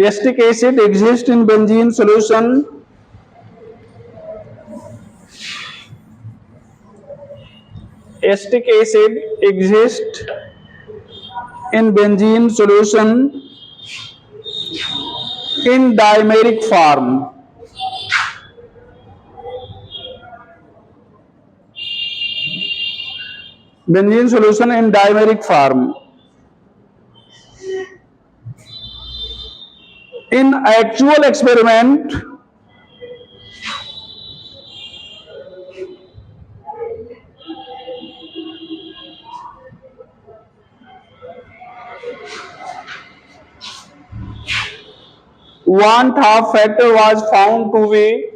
acetic acid exist in benzene solution acetic acid exist in benzene solution in dimeric form. Benzene solution in dimeric form. In actual experiment, one-half factor was found to be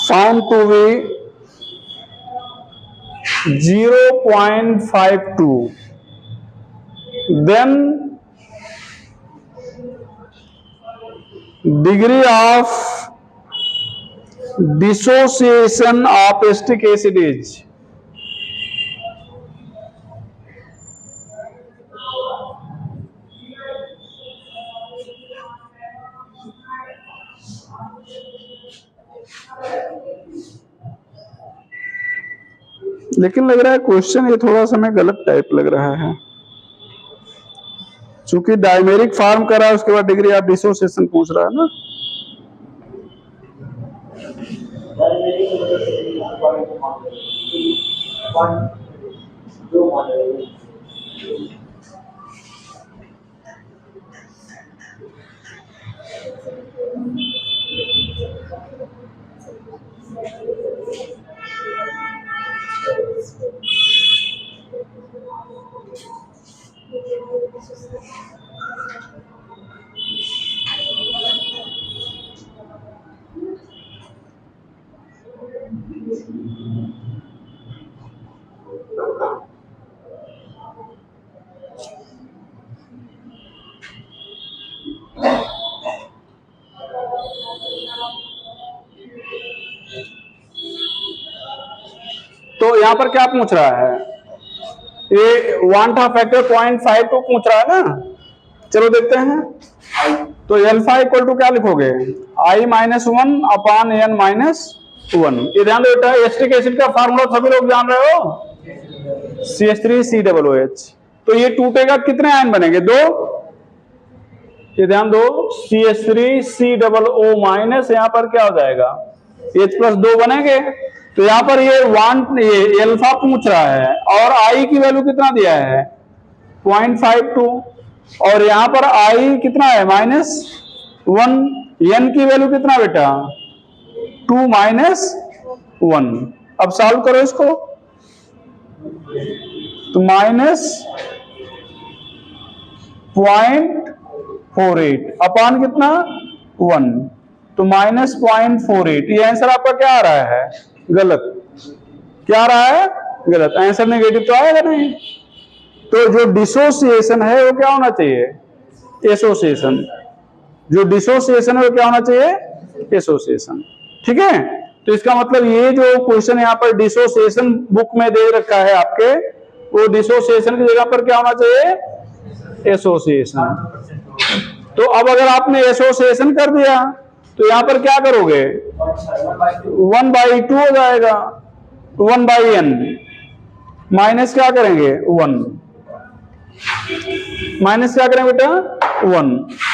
found to be 0.52. Then degree of dissociation of acetic acid is लेकिन लग रहा है question ये थोड़ा सा मैं गलत type लग रहा है, चूंकि डायमेरिक फॉर्म करा है उसके बाद डिग्री ऑफ डिसोसिएशन पूछ रहा है ना। तो यहां पर क्या पूछ रहा है, ये 1/2 फैक्टर 0.52 पूछ रहा है ना। चलो देखते हैं। तो अल्फा इक्वल टू क्या लिखोगे, i-1/n-1। ये ध्यान दो बेटा, एसिटिक एसिड का फार्मूला सभी लोग जान रहे हो, CH3COOH। तो ये टूटेगा, कितने आयन बनेंगे, 2। ये ध्यान दो, CH3COO- यहां पर क्या हो जाएगा, H+2 बनेंगे। तो यहां पर ये अल्फा पूछ रहा है और आई की वैल्यू कितना दिया है, 0.52, और यहां पर आई कितना है, -1। एन की वैल्यू कितना बेटा, 2 - 1। अब सॉल्व करो इसको, तो -0.48 अपान कितना, 1, तो -0.48। ये आंसर आपका क्या आ रहा है, गलत। क्या आ रहा है, गलत। आंसर नेगेटिव तो आएगा नहीं। तो जो डिसोसिएशन है वो क्या होना चाहिए, एसोसिएशन। जो डिसोसिएशन है वो क्या होना चाहिए, एसोसिएशन। ठीक है। तो इसका मतलब ये जो क्वेश्चन यहाँ पर डिसोसिएशन बुक में दे रखा है आपके, वो डिसोसिएशन की जगह पर क्या होना चाहिए, एसोसिएशन। तो अब अगर आपने एसोसिएशन कर दिया तो यहां पर क्या करोगे, 1/2 हो जाएगा, 1/n माइनस क्या करेंगे, 1 माइनस क्या करेंगे बेटा, 1।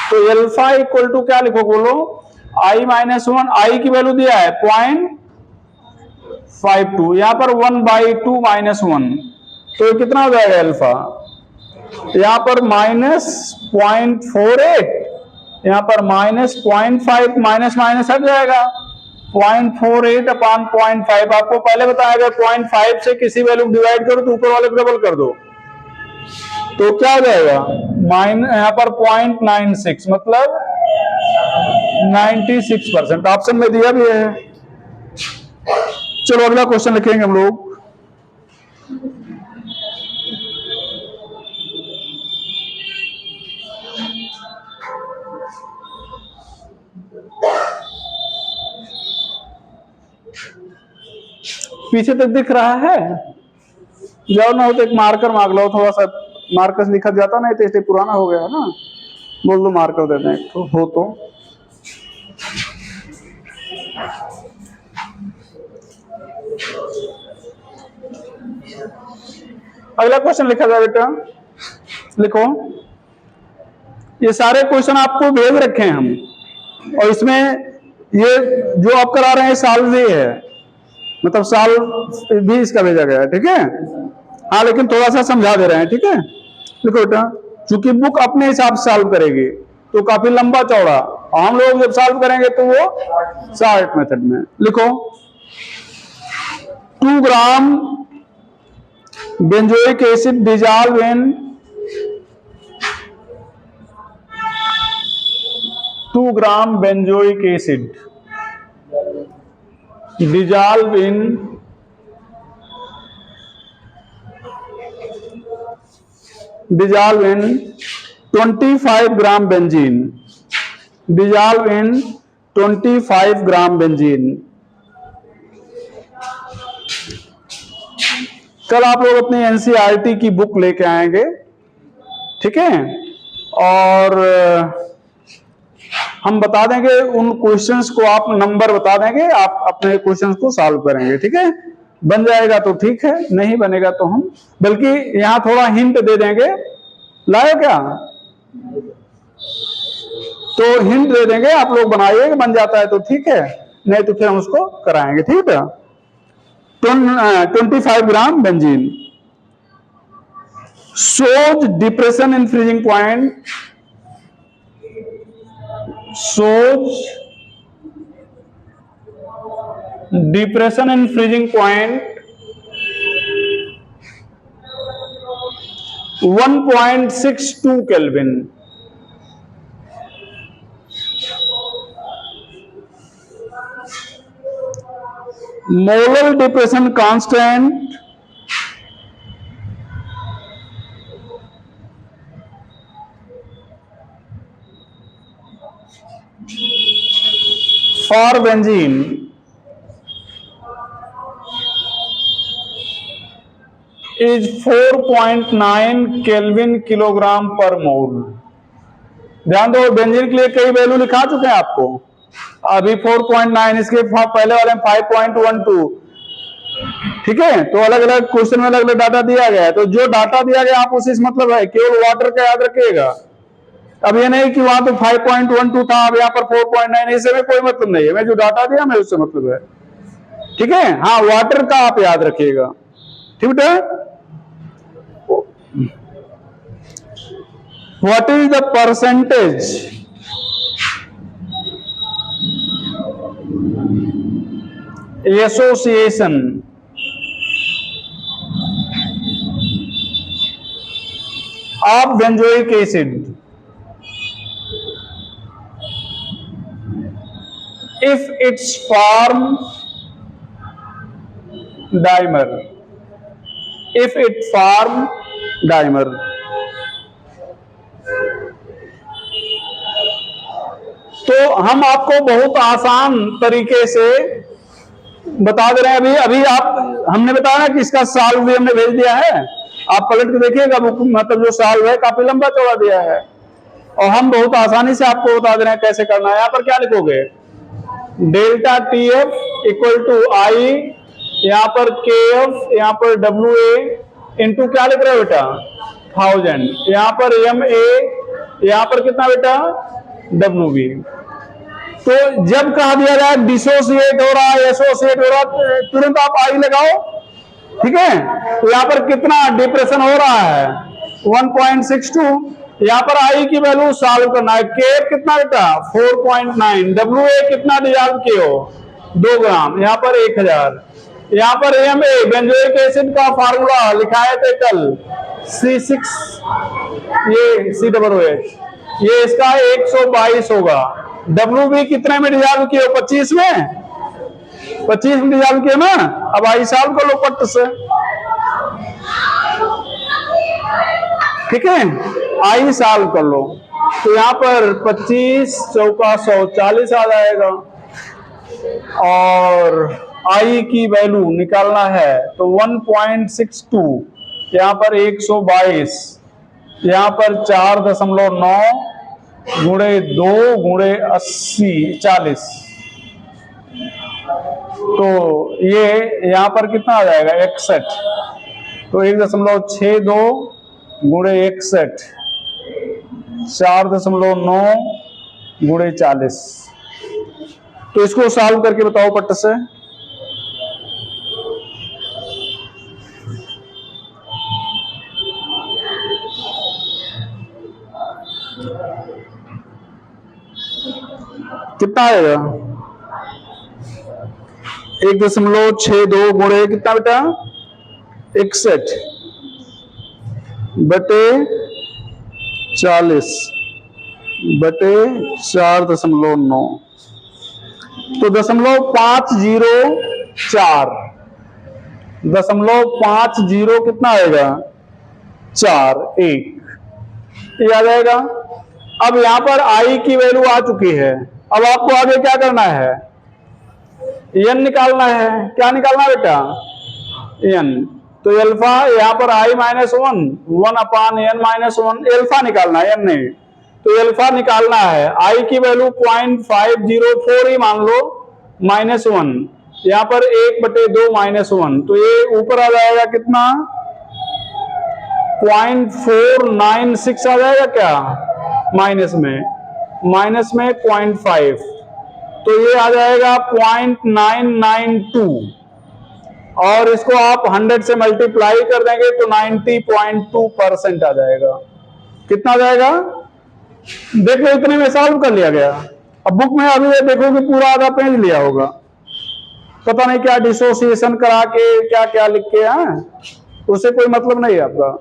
तो अल्फा इक्वल टू क्या लिखो, बोलो, i-1। आई की वैल्यू दिया है 0.52, यहां पर 1/2 - 1, तो ये कितना हो जाएगा अल्फा, यहां पर -0.48, यहां पर -0.5, माइनस माइनस हट जाएगा, 0.48 अपान 0.5। आपको पहले बताया गया 0.5 से किसी वैल्यू डिवाइड करो तो ऊपर वाले को डबल कर दो, तो क्या हो जाएगा, यहां पर 0.96, मतलब 96%। ऑप्शन में दिया भी है। चलो अगला क्वेश्चन लिखेंगे हम लोग। पीछे तक दिख रहा है, जाओ ना हो तो एक मार्कर मांग लो, थोड़ा सा मार्कर लिखा जाता, नहीं तो इसलिए पुराना हो गया है ना, बोल दो मार्कर देते हैं तो हो तो। अगला क्वेश्चन लिखा जाए बेटा, लिखो। ये सारे क्वेश्चन आपको भेज रखे हैं हम, और इसमें ये जो आप करा रहे हैं साल भी है, मतलब साल भी इसका भेजा गया है। ठीक है, हाँ, लेकिन थोड़ा सा समझा दे रहे हैं। ठीक है, लिखो बेटा, चूंकि बुक अपने हिसाब से सॉल्व करेगी तो काफी लंबा चौड़ा, हम लोग जब सॉल्व करेंगे तो वो शार्ट मेथड में। लिखो, 2 gram benzoic acid dissolve in 2 gram benzoic acid dissolve in 25 gram benzene, dissolve in 25 gram benzene. कल आप लोग अपनी एनसीईआरटी की बुक लेके आएंगे, ठीक है, और हम बता देंगे उन क्वेश्चंस को, आप नंबर बता देंगे, आप अपने क्वेश्चंस को सॉल्व करेंगे। ठीक है, बन जाएगा तो ठीक है, नहीं बनेगा तो हम, बल्कि यहां थोड़ा हिंट दे देंगे, लाए क्या, तो हिंट दे देंगे, आप लोग बनाइए, बन जाता है तो ठीक है, नहीं तो फिर हम उसको कराएंगे, ठीक है। 25 gram benzene shows depression in freezing point, shows depression in freezing point 1.62 Kelvin. Molar depression constant for benzene is 4.9 kelvin kilogram पर मोल। ध्यान दो, बेंजीन के लिए कई वैल्यू लिखा चुके हैं आपको, अभी 4.9, इसके पहले वाले 5.12, ठीक है। तो अलग अलग क्वेश्चन में अलग अलग डाटा दिया गया है, तो जो डाटा दिया गया आप उसी से मतलब है, केवल वाटर का याद रखिएगा। अब ये नहीं कि वहां तो 5.12 था, अब यहाँ पर 4.9, इससे में कोई मतलब नहीं है, मैं जो डाटा दिया मैं उससे मतलब है, ठीक है। हाँ, वाटर का आप याद रखिएगा, ठीक है। What is the percentage association of benzoic acid if its form dimer, if it form dimer। तो हम आपको बहुत आसान तरीके से बता दे रहे हैं। अभी आप, हमने बताया ना कि इसका सॉल्व भी हमने भेज दिया है, आप पलट के देखिएगा, मतलब जो सॉल्व है काफी लंबा चौड़ा दिया है, और हम बहुत आसानी से आपको बता दे रहे हैं कैसे करना है। यहाँ पर क्या लिखोगे, delta T F equal to I, यहाँ पर के एफ, यहाँ पर डब्ल्यू ए इंटू क्या लिख रहे हो बेटा, 1000, यहाँ पर एम ए, यहाँ पर कितना बेटा, डब्ल्यू बी। तो जब कहा दिया जाए डिसोसिएट हो रहा है, एसोसिएट हो रहा है, तुरंत आप आई लगाओ, ठीक है। तो यहाँ पर कितना डिप्रेशन हो रहा है, 1.62, यहाँ पर आई की वैल्यू सॉल्व करना है। के कितना बेटा, 4.9, डब्ल्यू ए कितना डिजॉल्व किए हो, 2 ग्राम, यहाँ पर 1000, यहाँ पर एम ए बेंजोइक एसिड का फार्मूला लिखाए थे कल, C6, ये COOH, ये इसका 122 होगा। डब्ल्यू बी कितने में डिजॉल्व किए हो, 25 में, 25 में डिजॉल्व किए ना। अब आई सॉल्व कर लो पट से, ठीक है, आई सॉल्व कर लो। तो यहाँ पर 25 चौका 100, 40 आ जाएगा, और आई की वैल्यू निकालना है तो 1.62, यहाँ पर 122, यहाँ पर 4.9 गुणे 2 गुणे 80, 40, तो ये यहाँ पर कितना आ जाएगा, 61, तो 1.62 गुणे 61, 4.9 गुणे 40। तो इसको सॉल्व करके बताओ पट्ट से। कितना आएगा, 1.62 गुणे कितना बेटा, 61 बटे 40 बटे 4.9, तो 0.504, 0.50 कितना आएगा, 4, 1, ये आ जाएगा। अब यहां पर आई की वैल्यू आ चुकी है, अब आपको आगे क्या करना है, एन निकालना है। क्या निकालना बेटा, एन। तो अल्फा, यहाँ पर आई -1, 1/n-1, अल्फा निकालना है, एन नहीं। तो अल्फा निकालना है, आई की वैल्यू 0.504 ही मान लो, -1, यहाँ पर 1/2 -1, तो ये ऊपर आ जाएगा कितना, 0.496 आ जाएगा क्या, माइनस में 0.5, तो ये आ जाएगा 0.992, और इसको आप 100 से मल्टीप्लाई कर देंगे तो 90.2% आ जाएगा। कितना आ जाएगा, देख लो, इतने में सॉल्व कर लिया गया। अब बुक में अभी देखो कि पूरा आधा पेज लिया होगा, पता नहीं क्या डिसोसिएशन करा के क्या क्या लिख के हैं, उससे कोई मतलब नहीं है आपका।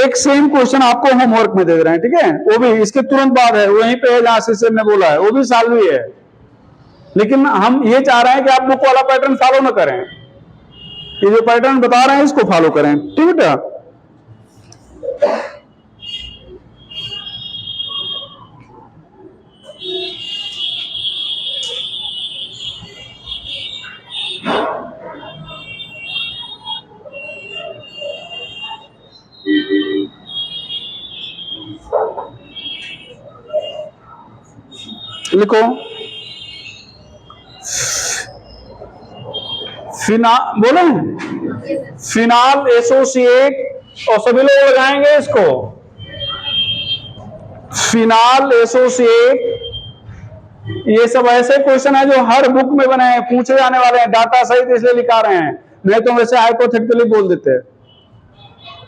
एक सेम क्वेश्चन आपको होमवर्क में दे रहे हैं, ठीक है, वो भी इसके तुरंत बाद है, वहीं पे जहां से ने बोला है, वो भी सॉल्व ही है, लेकिन हम ये चाह रहे हैं कि आप बुक वाला पैटर्न फॉलो ना करें, ये जो पैटर्न बता रहे हैं इसको फॉलो करें, ठीक है बेटा। लिखो, बोले फिनाल एसोसिएट, और सभी लोग लगाएंगे इसको, फिनाल एसोसिएट। ये सब ऐसे क्वेश्चन है जो हर बुक में बने हैं, पूछे जाने वाले हैं, डाटा सहित इसलिए लिखा रहे हैं, नहीं तो वैसे हाइपोथेटिकली बोल देते।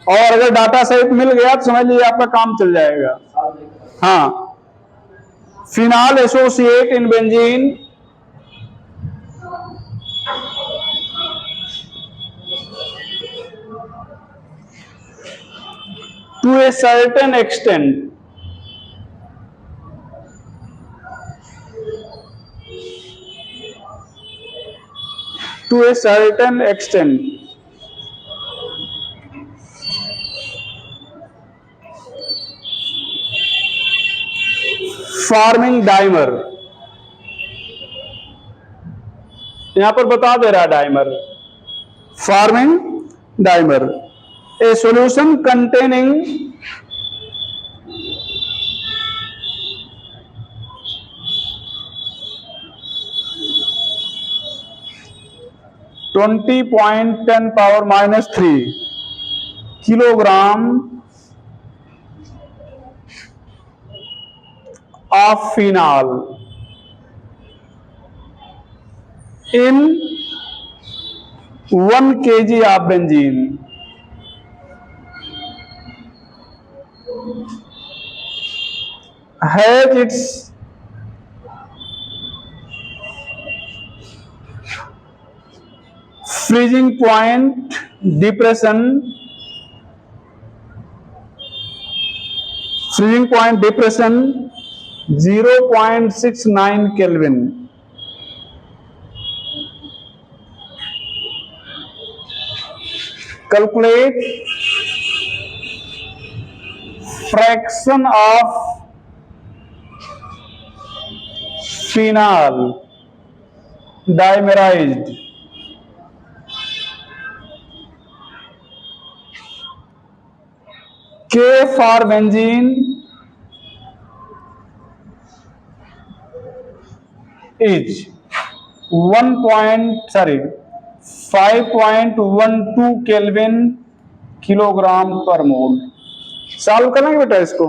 और अगर डाटा सहित मिल गया तो समझ लीजिए आपका काम चल जाएगा। हाँ, phenol associate in benzene to a certain extent, to a certain extent, forming dimer, यहां पर बता दे रहा है dimer, forming dimer, a solution containing 20.10⁻³ kilogram of phenol in 1 kg of benzene has its freezing point depression 0.69 Kelvin. Calculate fraction of phenol dimerized K for benzene is 5.12 kelvin kilogram पर मोल। Solve करेंगे बेटा इसको,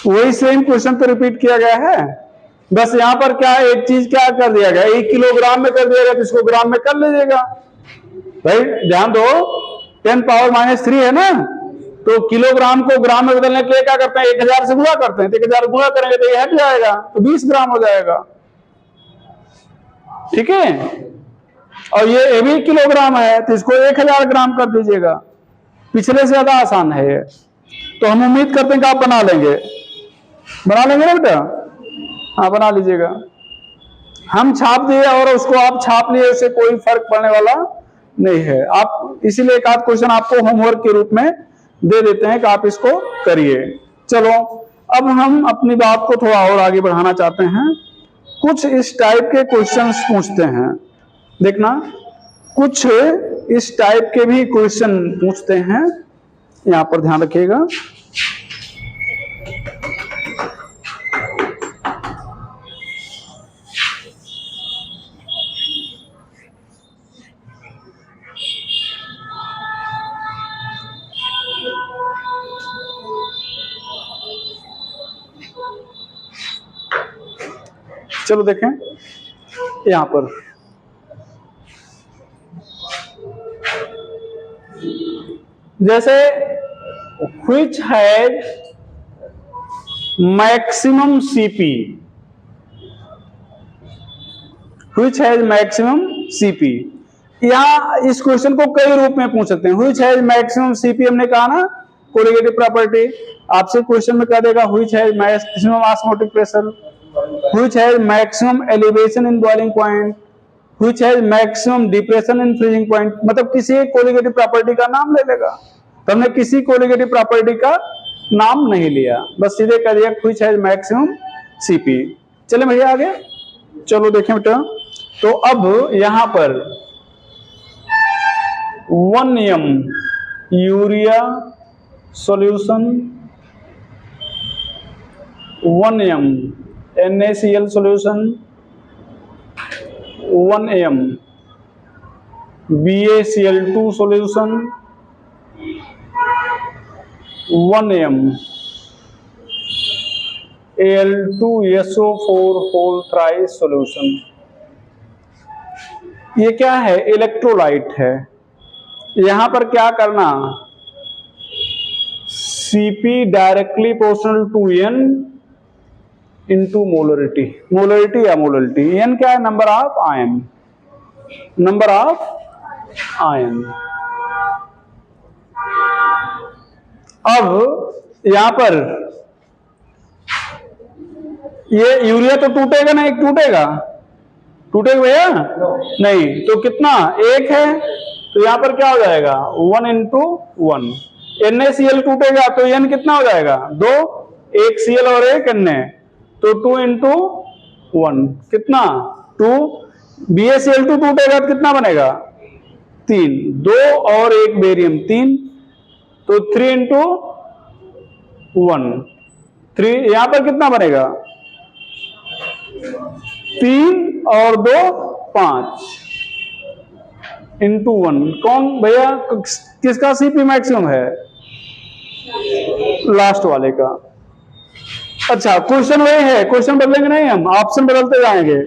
वही same question तो repeat किया गया है, बस यहां पर क्या एक चीज क्या कर दिया गया, 1 किलोग्राम में कर दिया गया तो इसको ग्राम में कर लीजिएगा। भाई ध्यान दो, 10⁻³ है ना, तो किलोग्राम को ग्राम में बदलने के लिए क्या करते हैं, 1000 से गुणा करते हैं, तो 1000 गुणा करेंगे तो ये हट जाएगा, तो 20 ग्राम हो जाएगा, ठीक है। और ये भी किलोग्राम है तो इसको 1000 ग्राम कर दीजिएगा, पिछले से ज्यादा आसान है ये। तो हम उम्मीद करते हैं कि आप बना लेंगे ना बेटा, हाँ बना लीजिएगा। हम छाप दिए और उसको आप छाप लिए, उससे कोई फर्क पड़ने वाला नहीं है। आप इसीलिए एक आध क्वेश्चन आपको होमवर्क के रूप में दे देते हैं कि आप इसको करिए। चलो अब हम अपनी बात को थोड़ा और आगे बढ़ाना चाहते हैं, कुछ इस टाइप के क्वेश्चंस पूछते हैं। देखना, कुछ इस टाइप के भी क्वेश्चन पूछते हैं, यहां पर ध्यान रखिएगा। चलो देखें यहां पर, जैसे which has maximum CP, which has maximum CP, यहाँ इस क्वेश्चन को कई रूप में पूछ सकते हैं। which has maximum CP हमने कहा ना, कोलिगेटिव प्रॉपर्टी। आपसे क्वेश्चन में कह देगा which has maximum osmotic pressure, which has maximum elevation in boiling point, which has maximum depression in freezing point, मतलब किसी एक कोलिगेटिव प्रॉपर्टी का नाम ले लेगा। तो हमने किसी कोलिगेटिव प्रॉपर्टी का नाम नहीं लिया, बस सीधे कह दिया which has maximum CP। चले भैया आगे, चलो देखें बेटा। तो अब यहां पर 1 m urea solution, 1 m NaCl solution, 1 m BaCl2 solution, 1 m Al2SO4 whole thrice solution. ये क्या है? इलेक्ट्रोलाइट है। यहां पर क्या करना, Cp directly proportional to N into molarity. Molarity या मोलरिटी, N क्या है? Number of ion, number of ion. अब यहां पर ये यूरिया तो टूटेगा नहीं, टूटेगा? टूटेगा भैया? नहीं। तो कितना? 1 है, तो यहां पर क्या हो जाएगा? 1 इंटू 1। NaCl टूटेगा तो N कितना हो जाएगा? 2, 1 Cl और 1 Na, तो 2 इंटू 1 कितना? 2। BaCl2 टूटेगा तो कितना बनेगा? 3, 2 और 1 बेरियम 3, तो 3 इंटू 1, 3। यहां पर कितना बनेगा? 3 और 2 5 इंटू 1। कौन भैया, किसका सीपी मैक्सिमम है? लास्ट वाले का। अच्छा, क्वेश्चन वही है, क्वेश्चन बदलेंगे नहीं, हम ऑप्शन बदलते जाएंगे।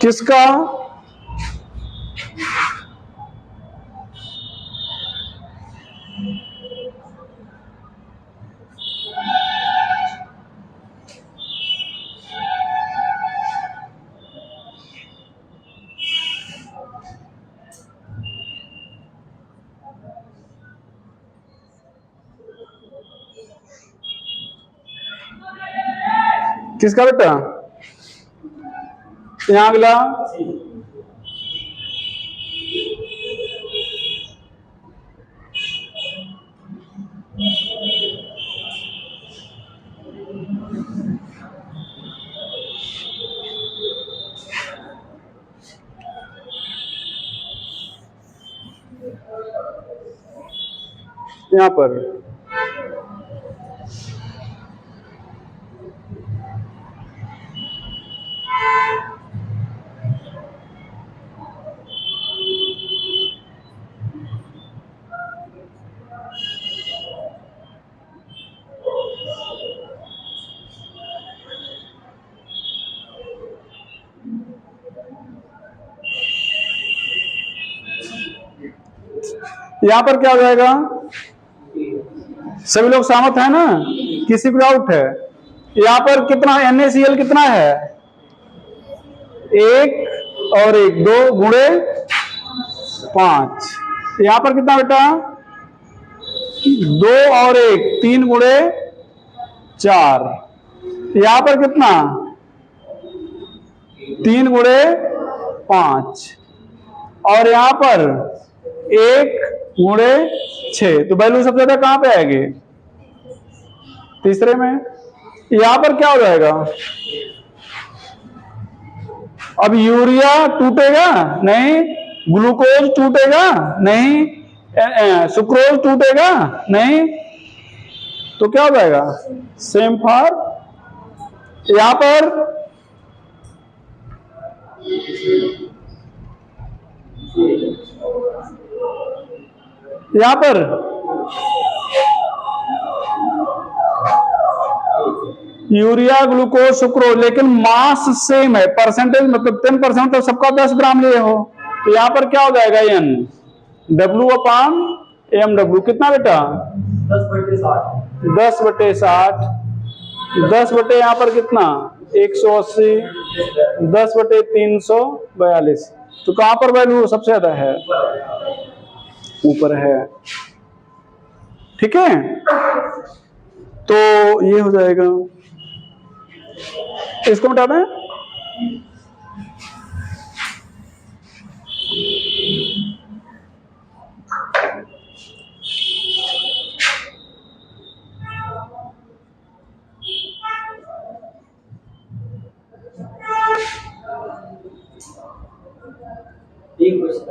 किसका? किसका बेटा? यहां अगला यहां पर यहां पर क्या हो जाएगा? सभी लोग सहमत है ना? किसी को डाउट है? यहां पर कितना NaCl कितना है? 1 और 1 2 गुणे 5। यहां पर कितना बेटा? 2 और 1 3 गुणे 4। यहां पर कितना? 3 गुणे 5, और यहां पर 1 गुणे 6। तो वैल्यू सबसे ज्यादा कहां पे आएगी? तीसरे में। यहां पर क्या हो जाएगा? अब यूरिया टूटेगा नहीं, ग्लूकोज टूटेगा नहीं, सुक्रोज टूटेगा नहीं, तो क्या हो जाएगा? सेम फॉर यहां पर यूरिया ग्लूकोज सुक्रोज, लेकिन मास सेम है, परसेंटेज मतलब 10% तो सबका 10 ग्राम लिए हो, तो यहां पर क्या हो जाएगा? एन डब्ल्यू अपान एम डब्ल्यू कितना बेटा? 10/60। 10/60, 10 यहां पर कितना? 180, 10/342, तो कहां पर वैल्यू सबसे ज्यादा है? ऊपर है। ठीक है, तो ये हो जाएगा, इसको मिटा दें। एक क्वेश्चन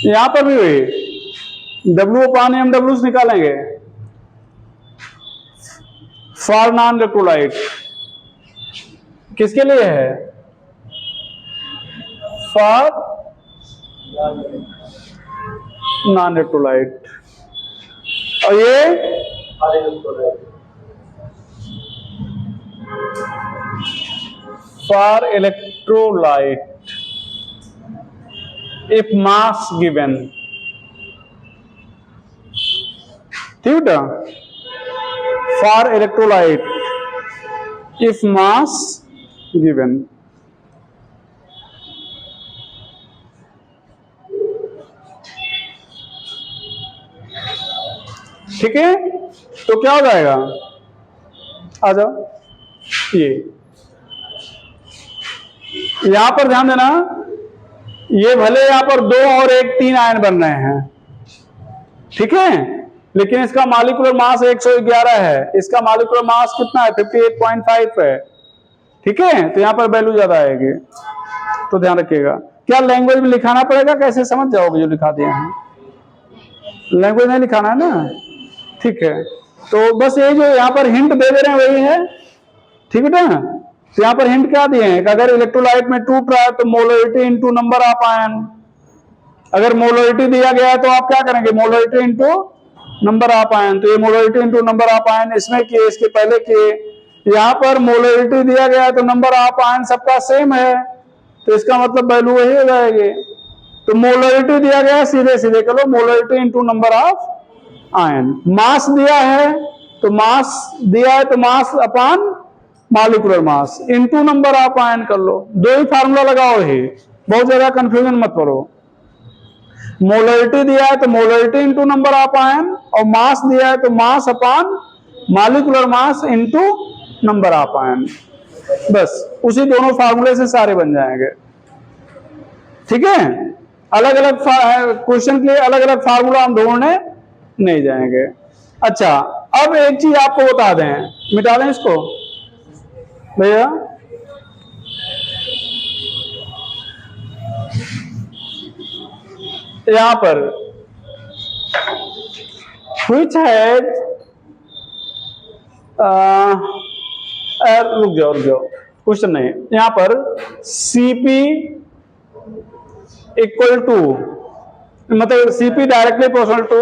यहां पर भी वही डब्ल्यू अपान एम डब्ल्यू निकालेंगे फॉर नॉन इलेक्ट्रोलाइट। किसके लिए है? फॉर नॉन इलेक्ट्रोलाइट, और ये for electrolyte if mass given, ठीक बेटा? for electrolyte if mass given, ठीक है, तो क्या हो जाएगा? आ जाओ, ये यहां पर ध्यान देना, ये भले यहां पर 2 और 1 3 आयन बन रहे हैं, ठीक है, लेकिन इसका मॉलिक्यूलर मास 111 है, इसका मॉलिक्यूलर मास कितना है? 58.5 है, ठीक है, तो यहां पर वैल्यू ज्यादा आएगी, तो ध्यान रखिएगा। क्या लैंग्वेज में लिखाना पड़ेगा? कैसे समझ जाओगे जो लिखा दिया है? लैंग्वेज नहीं लिखाना है ना, ठीक है, तो बस ये जो यहाँ पर हिंट दे रहे हैं वही है, ठीक है ना? तो यहाँ पर हिंट क्या दिए हैं कि अगर इलेक्ट्रोलाइट में टूट रहा है तो molarity into number of ion, अगर मोलरिटी दिया गया है तो आप क्या करेंगे? Molarity into number of ion, तो ये molarity into number of ion इसमें किए, इसके पहले किए, यहाँ पर मोलरिटी दिया गया है तो नंबर ऑफ आयन सबका सेम है, तो इसका मतलब वैल्यू वही हो जाएगी। तो मोलरिटी दिया गया है, सीधे सीधे करो molarity into number of ion. Mass दिया है तो मास दिया है तो mass upon molecular mass into number of ion कर लो, दो ही फार्मूला लगाओ, ही बहुत ज्यादा कंफ्यूजन मत करो। मोलरिटी दिया है तो molarity into number of ion, और मास दिया है तो mass upon molecular mass into number of ion, बस उसी दोनों फार्मूले से सारे बन जाएंगे, ठीक है। अलग अलग क्वेश्चन के लिए अलग अलग फार्मूला हम ढूंढने नहीं जाएंगे। अच्छा, अब एक चीज आपको बता दें, मिटा दें इसको भैया, यहां पर which है, रुक जाओ क्वेश्चन नहीं, यहां पर Cp इक्वल टू, मतलब Cp directly proportional to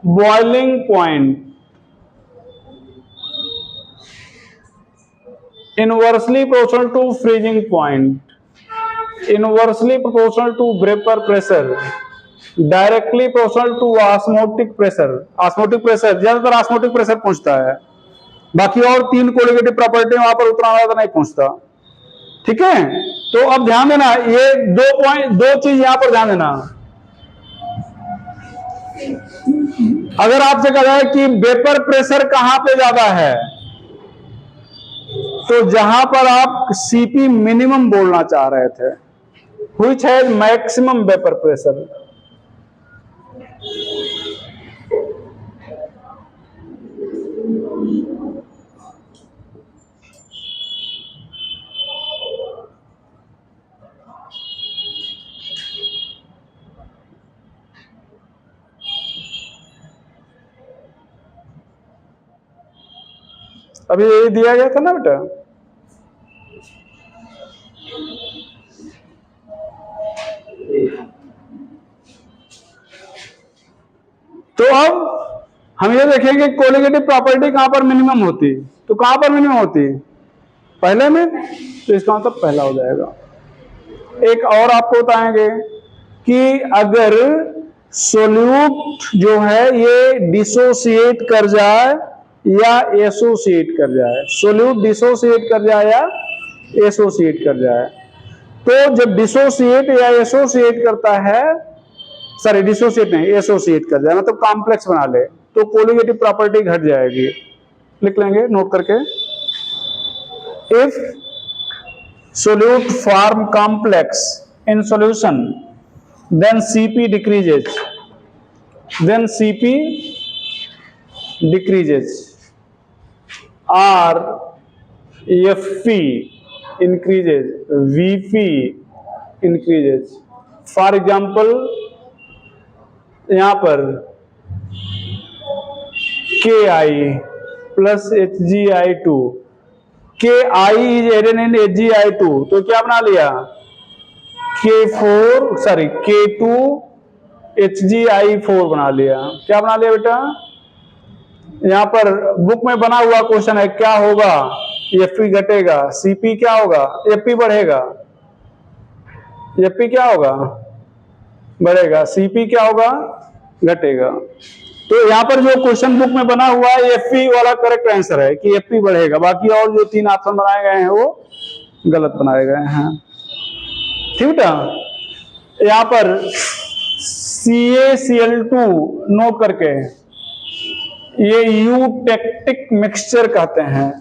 boiling point, inversely proportional to freezing point, inversely proportional to vapour pressure, directly proportional to osmotic pressure. Osmotic pressure ज्यादातर ऑस्मोटिक प्रेशर पहुंचता है, बाकी और 3 कोलिगेटिव प्रॉपर्टी वहां पर उतना ज्यादा नहीं पहुंचता, ठीक है। तो अब ध्यान देना, ये 2 चीज यहां पर ध्यान देना, अगर आपसे कहा जाए कि वेपर प्रेशर कहां पे ज्यादा है, तो जहां पर आप सीपी मिनिमम बोलना चाह रहे थे, which has maximum vapour pressure. अभी यही दिया गया था ना बेटा। तो अब हम ये देखेंगे कोलिगेटिव प्रॉपर्टी कहां पर मिनिमम होती, तो कहां पर मिनिमम होती, पहले में, तो इसका मतलब पहला हो जाएगा। एक और आपको बताएंगे कि अगर सोल्यूट जो है ये डिसोसिएट कर जाए या एसोसिएट कर जाए, सोल्यूट डिसोसिएट कर जाए या एसोसिएट कर जाए, तो जब डिसोसिएट या एसोसिएट करता है, सॉरी डिसोसिएट नहीं, एसोसिएट कर जाए मतलब कॉम्प्लेक्स बना ले, तो कोलिगेटिव प्रॉपर्टी घट जाएगी। लिख लेंगे नोट करके, if solute form complex in solution, then Cp decreases, then Cp decreases, or Fp increases, Vp increases। For example यहां पर Ki plus Hgi2, Ki is added in Hgi2, तो क्या बना लिया, K2 Hgi4 बना लिया। क्या बना लिया बेटा, यहां पर बुक में बना हुआ क्वेश्चन है क्या होगा, Fp घटेगा, Cp क्या होगा, Fp बढ़ेगा, Fp क्या होगा, बढ़ेगा, Cp क्या होगा, घटेगा। तो यहां पर जो क्वेश्चन बुक में बना हुआ है Fp वाला करेक्ट आंसर है कि Fp बढ़ेगा, बाकी और जो 3 ऑप्शन बनाए गए हैं वो गलत बनाए गए हैं। ठीक है, यहां पर CaCl2 नोट करके, ये यूटेक्टिक मिक्सचर कहते हैं।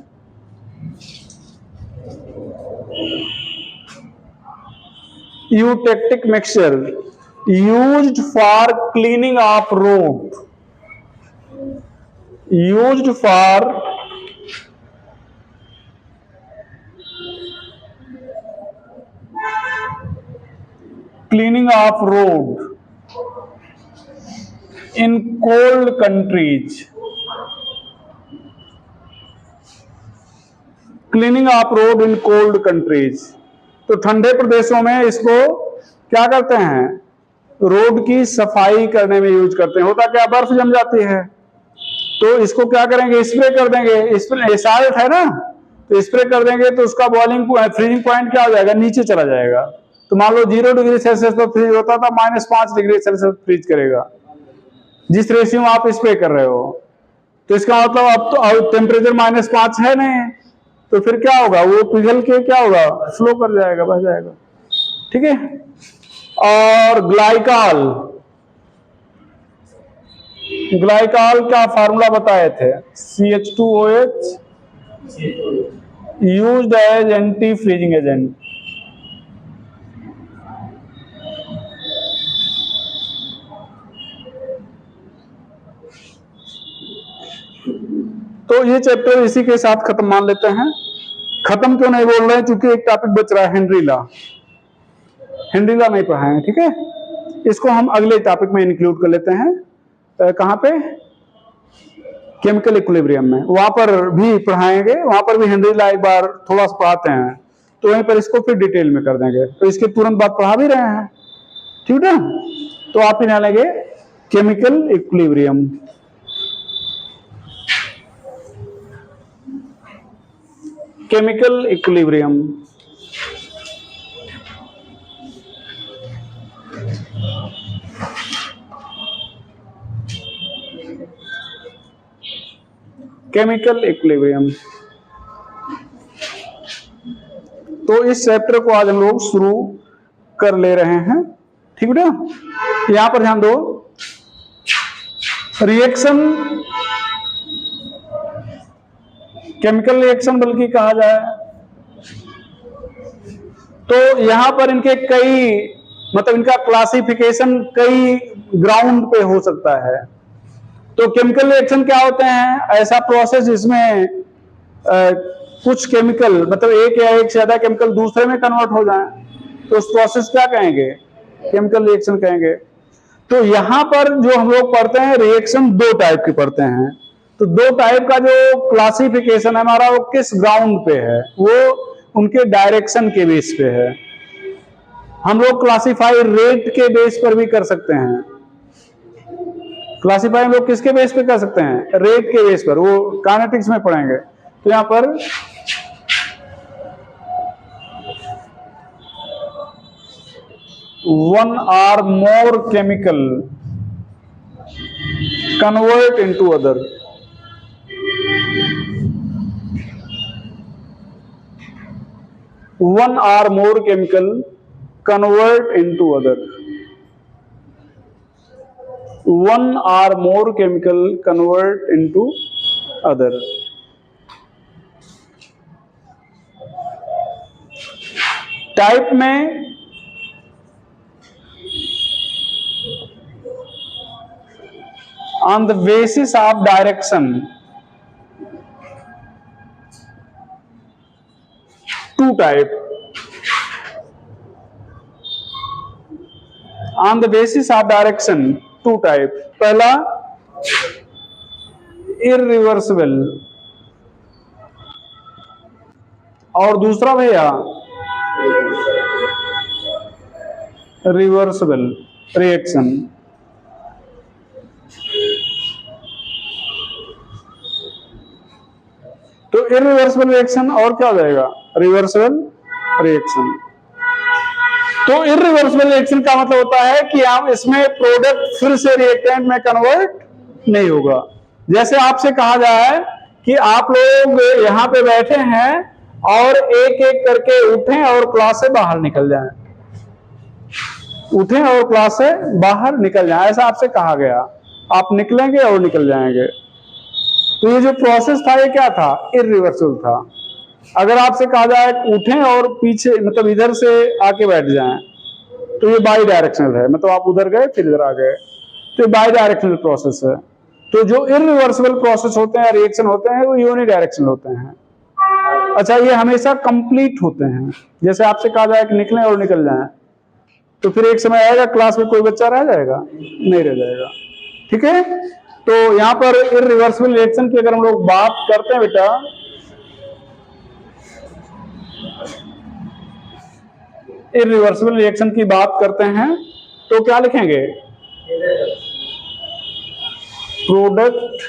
Eutectic mixture used for cleaning of road, used for cleaning of road in cold countries, cleaning of road in cold countries. तो ठंडे प्रदेशों में इसको क्या करते हैं, रोड की सफाई करने में यूज करते हैं। होता क्या, बर्फ जम जाती है तो इसको क्या करेंगे, स्प्रे कर देंगे, स्प्रे साल्ट है ना, तो स्प्रे कर देंगे तो उसका बॉइलिंग फ्रीजिंग पॉइंट क्या हो जाएगा, नीचे चला जाएगा। तो मान लो 0 डिग्री सेल्सियस पर फ्रीज होता था, -5 डिग्री सेल्सियस फ्रीज करेगा, जिस रेशियो में आप स्प्रे कर रहे हो। तो इसका मतलब अब तो टेम्परेचर -5 है नहीं, तो फिर क्या होगा, वो पिघल के क्या होगा, फ्लो कर जाएगा, बह जाएगा। ठीक है, और ग्लाइकॉल, ग्लाइकॉल का फार्मूला बताए थे, CH2OH used as anti freezing agent. तो ये चैप्टर इसी के साथ खत्म मान लेते हैं। खत्म क्यों नहीं बोल रहे हैं, क्योंकि एक टॉपिक बच रहा है, हेनरी लॉ। हेनरी लॉ नहीं पढ़ाएंगे, ठीक है, इसको हम अगले टॉपिक में इंक्लूड कर लेते हैं। कहां पे, केमिकल इक्विलिब्रियम में, वहां पर भी पढ़ाएंगे, वहां पर भी हेनरी लॉ एक बार थोड़ा सा पढ़ाते हैं, तो वहीं पर इसको फिर डिटेल में कर देंगे। तो इसके तुरंत बाद पढ़ा भी रहे हैं, ठीक है। तो आप ही लेंगे chemical equilibrium. Chemical equilibrium, chemical equilibrium. तो इस चैप्टर को आज हम लोग शुरू कर ले रहे हैं, ठीक है। यहां पर ध्यान दो, रिएक्शन, केमिकल रिएक्शन बल्कि कहा जाए तो यहां पर इनके कई, मतलब इनका क्लासिफिकेशन कई ग्राउंड पे हो सकता है। तो केमिकल रिएक्शन क्या होते हैं? ऐसा प्रोसेस जिसमें कुछ केमिकल, मतलब एक या एक से ज्यादा केमिकल दूसरे में कन्वर्ट हो जाएं, तो उस प्रोसेस क्या कहेंगे? केमिकल रिएक्शन कहेंगे। तो यहां पर जो हम लोग पढ़ते हैं रिएक्शन दो टाइप के पढ़ते हैं। तो दो टाइप का जो क्लासिफिकेशन है हमारा, वो किस ग्राउंड पे है? वो उनके डायरेक्शन के बेस पे है। हम लोग क्लासिफाई रेट के बेस पर भी कर सकते हैं। क्लासिफाई हम लोग किसके बेस पे कर सकते हैं? रेट के बेस पर, वो काइनेटिक्स में पढ़ेंगे। तो यहां पर one or more chemical convert into other, one or more chemical convert into other, one or more chemical convert into other। Type में on the basis of direction, two type, on the basis of direction two type। पहला irreversible और दूसरा भैया reversible reaction. तो irreversible reaction और क्या हो जाएगा? Reversible reaction. तो इरिवर्सिबल रिएक्शन का मतलब होता है कि हम इसमें प्रोडक्ट फिर से रिएक्टेंट में कन्वर्ट नहीं होगा। जैसे आपसे कहा जाए कि आप लोग यहां पे बैठे हैं और एक एक करके उठें और क्लास से बाहर निकल जाएं, उठें और क्लास से बाहर निकल जाएं, ऐसा आपसे कहा गया। आप निकलेंगे और निकल जाएंगे। तो ये जो प्रोसेस था ये क्या था? इरिवर्सिबल था। अगर आपसे कहा जाए उठें और पीछे, मतलब इधर से आके बैठ जाएं, तो ये बाई डायरेक्शनल है, मतलब आप उधर गए फिर इधर आ गए, तो ये बाई डायरेक्शनल प्रोसेस है। तो जो इरिवर्सिबल प्रोसेस होते हैं, रिएक्शन होते हैं, वो यूनि डायरेक्शनल होते हैं। अच्छा, ये हमेशा कंप्लीट होते हैं। जैसे आपसे कहा जाए कि निकलें और निकल जाएं, तो फिर एक समय आएगा क्लास में कोई बच्चा रह जाएगा? नहीं रह जाएगा। ठीक है। तो यहां पर इरिवर्सिबल रिएक्शन की अगर हम लोग बात करते हैं बेटा, इरिवर्सिबल रिएक्शन की बात करते हैं तो क्या लिखेंगे? Product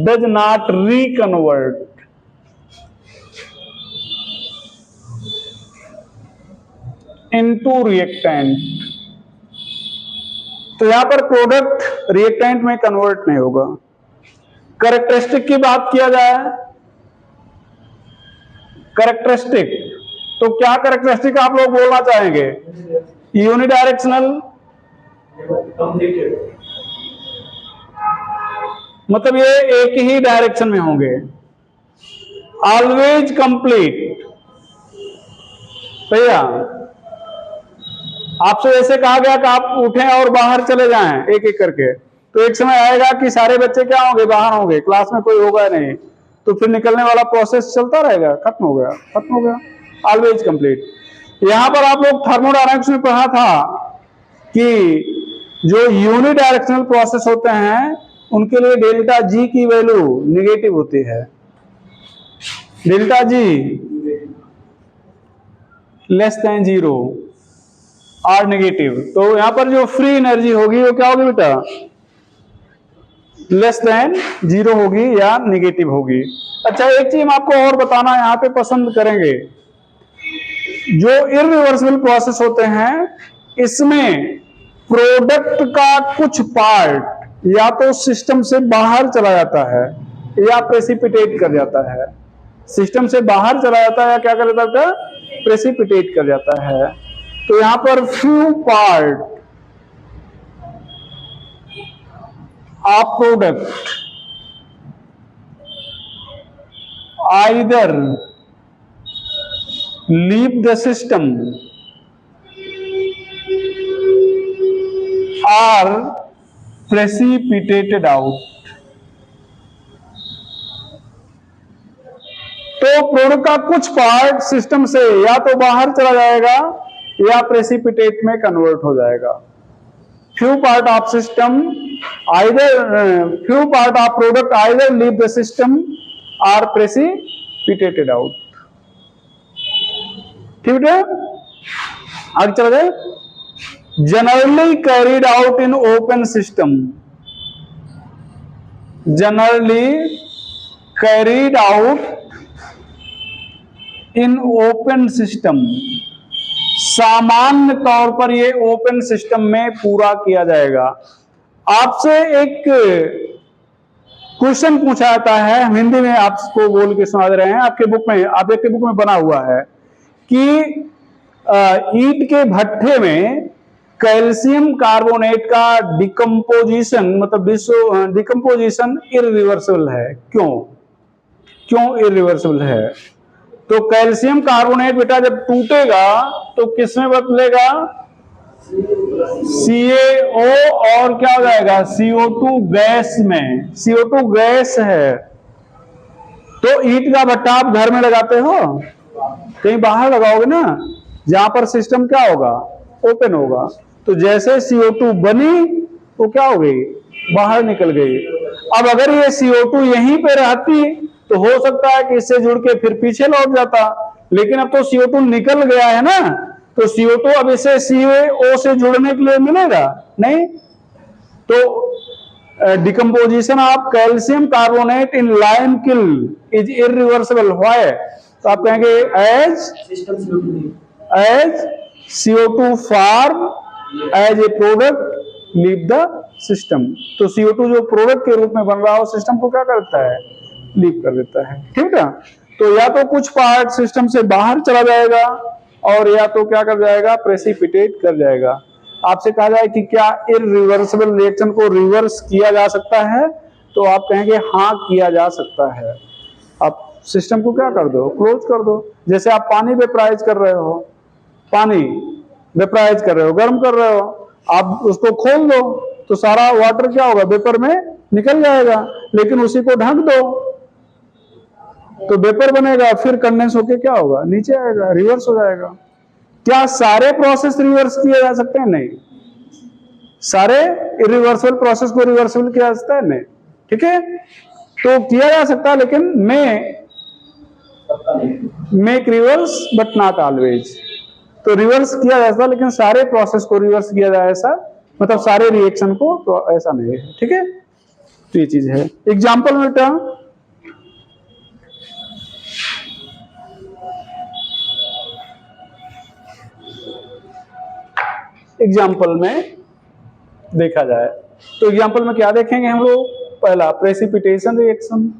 does not reconvert into reactant. तो यहां पर प्रोडक्ट रिएक्टेंट में कन्वर्ट नहीं होगा। कैरेक्टरिस्टिक की बात किया जाए, कैरेक्टरिस्टिक, तो क्या कैरेक्टरिस्टिक आप लोग बोलना चाहेंगे? यूनिडायरेक्शनल, मतलब ये एक ही डायरेक्शन में होंगे। Always complete. भैया आपसे ऐसे कहा गया कि आप उठें और बाहर चले जाएं एक एक करके, तो एक समय आएगा कि सारे बच्चे क्या होंगे? बाहर होंगे, क्लास में कोई होगा नहीं, तो फिर निकलने वाला प्रोसेस चलता रहेगा, खत्म हो गया, खत्म हो गया। Always complete. यहां पर आप लोग थर्मोडायनेमिक्स में पढ़ा था कि जो यूनिडायरेक्शनल प्रोसेस होते हैं उनके लिए डेल्टा जी की वैल्यू निगेटिव होती है। डेल्टा जी लेस देन 0 और नेगेटिव। तो यहां पर जो फ्री एनर्जी होगी वो क्या होगी बेटा? लेस देन 0 होगी या नेगेटिव होगी। अच्छा, एक चीज हम आपको और बताना यहां पे पसंद करेंगे, जो इरिवर्सिबल प्रोसेस होते हैं इसमें प्रोडक्ट का कुछ पार्ट या तो सिस्टम से बाहर चला जाता है या प्रेसिपिटेट कर जाता है। सिस्टम से बाहर चला जाता है या क्या कर जाता है? प्रेसिपिटेट कर जाता है। तो यहां पर few part a product either leave the system or precipitated out। तो प्रोडक्ट का कुछ पार्ट सिस्टम से या तो बाहर चला जाएगा या प्रेसिपिटेट में कन्वर्ट हो जाएगा। Few part of system few part of product either leave the system or precipitated out. ठीक है, आगे चला जाए। Generally carried out in open system, generally carried out in open system, सामान्य तौर पर ये ओपन सिस्टम में पूरा किया जाएगा। आपसे एक क्वेश्चन पूछा जाता है, हम हिंदी में आपको बोल के सुना दे रहे हैं। आपके बुक में बना हुआ है कि ईंट के भट्ठे में कैल्शियम कार्बोनेट का डिकम्पोजिशन, मतलब डिकम्पोजिशन इरिवर्सिबल है। क्यों इरिवर्सिबल है? तो कैल्शियम कार्बोनेट बेटा जब टूटेगा तो किसमें बदलेगा? CaO और क्या हो जाएगा? CO2 गैस में। CO2 गैस है। तो ईंट का भट्टा आप घर में लगाते हो, कहीं बाहर लगाओगे ना, जहां पर सिस्टम क्या होगा? ओपन होगा। तो जैसे CO2 बनी तो क्या हो गई? बाहर निकल गई। अब अगर ये CO2 यहीं पे रहती तो हो सकता है कि इससे जुड़ के फिर पीछे लौट जाता, लेकिन अब तो CO2 निकल गया है ना, तो CO2 अब इसे CaO से जुड़ने के लिए मिलेगा नहीं। तो decomposition of calcium carbonate in lime kiln is irreversible. Why? तो आप कहेंगे as CO2 form as a product leave the system. तो CO2 जो प्रोडक्ट के रूप में बन रहा हो, सिस्टम को क्या करता है? लीव कर देता है। ठीक है, तो या तो कुछ पार्ट सिस्टम से बाहर चला जाएगा और या तो क्या कर जाएगा? प्रेसिपिटेट कर जाएगा। आपसे कहा जाए कि क्या इरिवर्सिबल रिएक्शन को रिवर्स किया जा सकता है, तो आप कहेंगे हाँ, किया जा सकता है। आप सिस्टम को क्या कर दो? क्लोज कर दो। जैसे आप पानी वेपराइज कर रहे हो, गर्म कर रहे हो, आप उसको खोल दो तो सारा वाटर क्या होगा? वेपर में निकल जाएगा। लेकिन उसी को ढक दो तो वेपर बनेगा, फिर कंडेंस होके क्या होगा? नीचे आएगा, रिवर्स हो जाएगा। क्या सारे प्रोसेस रिवर्स किए जा सकते हैं? नहीं। सारे इरिवर्सिबल प्रोसेस को रिवर्सिबल किया जा सकता है? नहीं। ठीक है, तो किया जा सकता है, लेकिन make reverse but not always. तो रिवर्स किया जा सकता है, लेकिन सारे प्रोसेस को रिवर्स किया जाए ऐसा, मतलब सारे रिएक्शन को, तो ऐसा नहीं है। ठीक है, तो ये चीज है। एग्जाम्पल में बेटा देखा जाए तो एग्जाम्पल में क्या देखेंगे हम लोग? पहला प्रेसिपिटेशन रिएक्शन,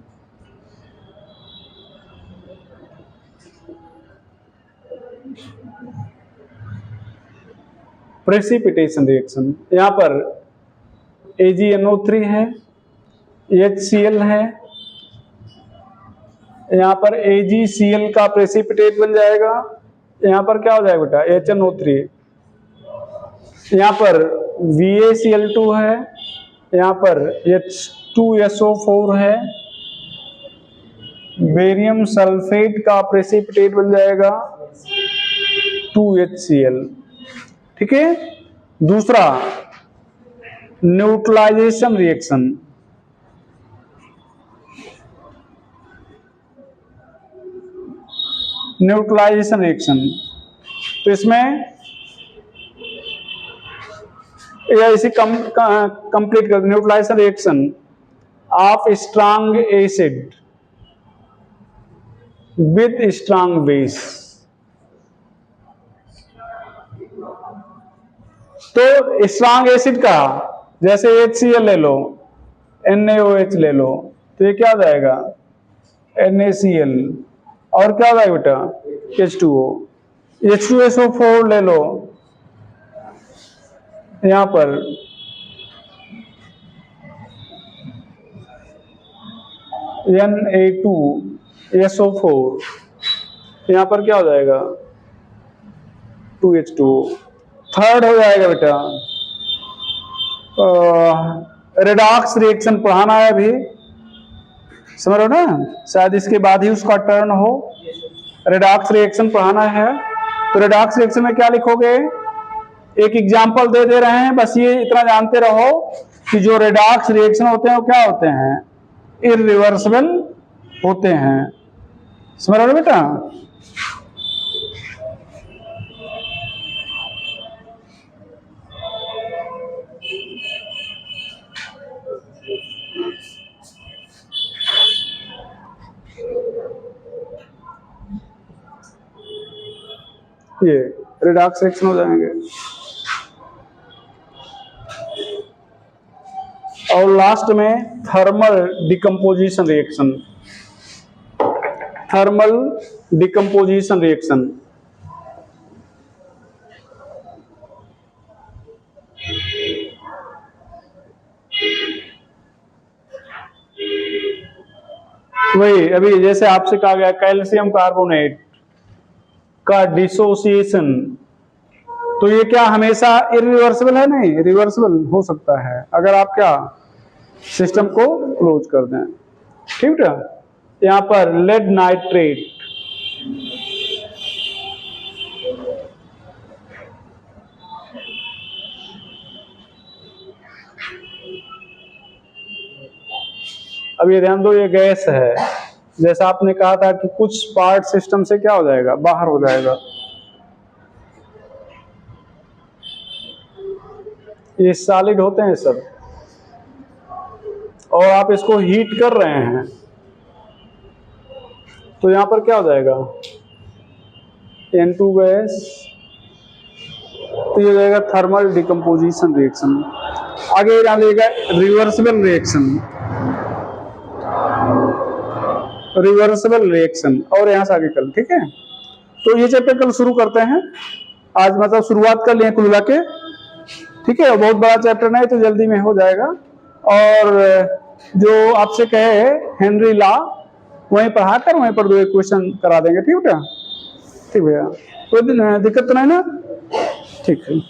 यहां पर AgNO3 है, HCl है, यहां पर AgCl का प्रेसिपिटेट बन जाएगा। यहां पर क्या हो जाएगा बेटा? HNO3। यहां पर VaCl2 है, यहां पर H2SO4 है, बेरियम सल्फेट का प्रेसिपिटेट बन जाएगा 2HCl। ठीक है, दूसरा न्यूट्रलाइजेशन रिएक्शन, तो इसमें इसे कंप्लीट कर। Neutralization reaction of strong acid with strong base. तो स्ट्रॉन्ग एसिड का जैसे HCl ले लो, NaOH ले लो, तो ये क्या हो जाएगा? NaCl। और क्या हो जाएगा बेटा? H2O। H2SO4 ले लो, यहां पर Na2SO4, यहाँ पर क्या हो जाएगा 2H2O। थर्ड हो जाएगा बेटा रेडॉक्स रिएक्शन पढ़ाना है अभी, समझ रहे हो ना, शायद इसके बाद ही उसका टर्न हो। रेडॉक्स रिएक्शन पढ़ाना है, तो रेडॉक्स रिएक्शन में क्या लिखोगे, एक एग्जांपल दे रहे हैं, बस ये इतना जानते रहो कि जो रेडॉक्स रिएक्शन होते हैं वो क्या होते हैं, इरिवर्सिबल होते हैं, समझ रहे हो बेटा। ये रेडॉक्स रिएक्शन हो जाएंगे। और लास्ट में thermal decomposition reaction, thermal decomposition reaction. वही अभी जैसे आपसे कहा गया कैल्शियम कार्बोनेट का डिसोसिएशन, तो ये क्या हमेशा इरिवर्सिबल है, नहीं रिवर्सिबल हो सकता है अगर आप क्या सिस्टम को क्लोज कर दें, ठीक है। यहाँ पर लेड नाइट्रेट, अब ये ध्यान दो, ये गैस है, जैसा आपने कहा था कि कुछ पार्ट सिस्टम से क्या हो जाएगा, बाहर हो जाएगा। ये सॉलिड होते हैं सब, और आप इसको हीट कर रहे हैं तो यहां पर क्या हो जाएगा N2 गैस, तो ये हो जाएगा थर्मल डिकम्पोजिशन रिएक्शन। आगे यहां देगा रिवर्सिबल रिएक्शन, रिवर्सिबल रिएक्शन, और यहां से आगे कल, ठीक है। तो ये चैप्टर कल शुरू करते हैं, आज मतलब शुरुआत कर लिए कुल मिला के, ठीक है। बहुत बड़ा चैप्टर नहीं तो जल्दी में हो जाएगा। और जो आपसे कहे हेनरी लॉ वहीं पढ़ाकर वहीं पर 2 एक क्वेश्चन करा देंगे, ठीक है। ठीक भैया, कोई दिक्कत तो नहीं ना, ठीक है।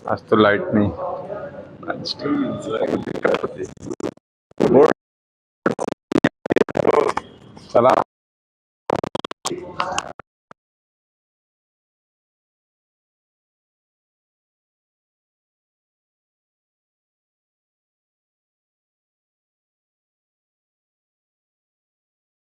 आज तो लाइट नहीं, आज तो दिक्कत होती है। चला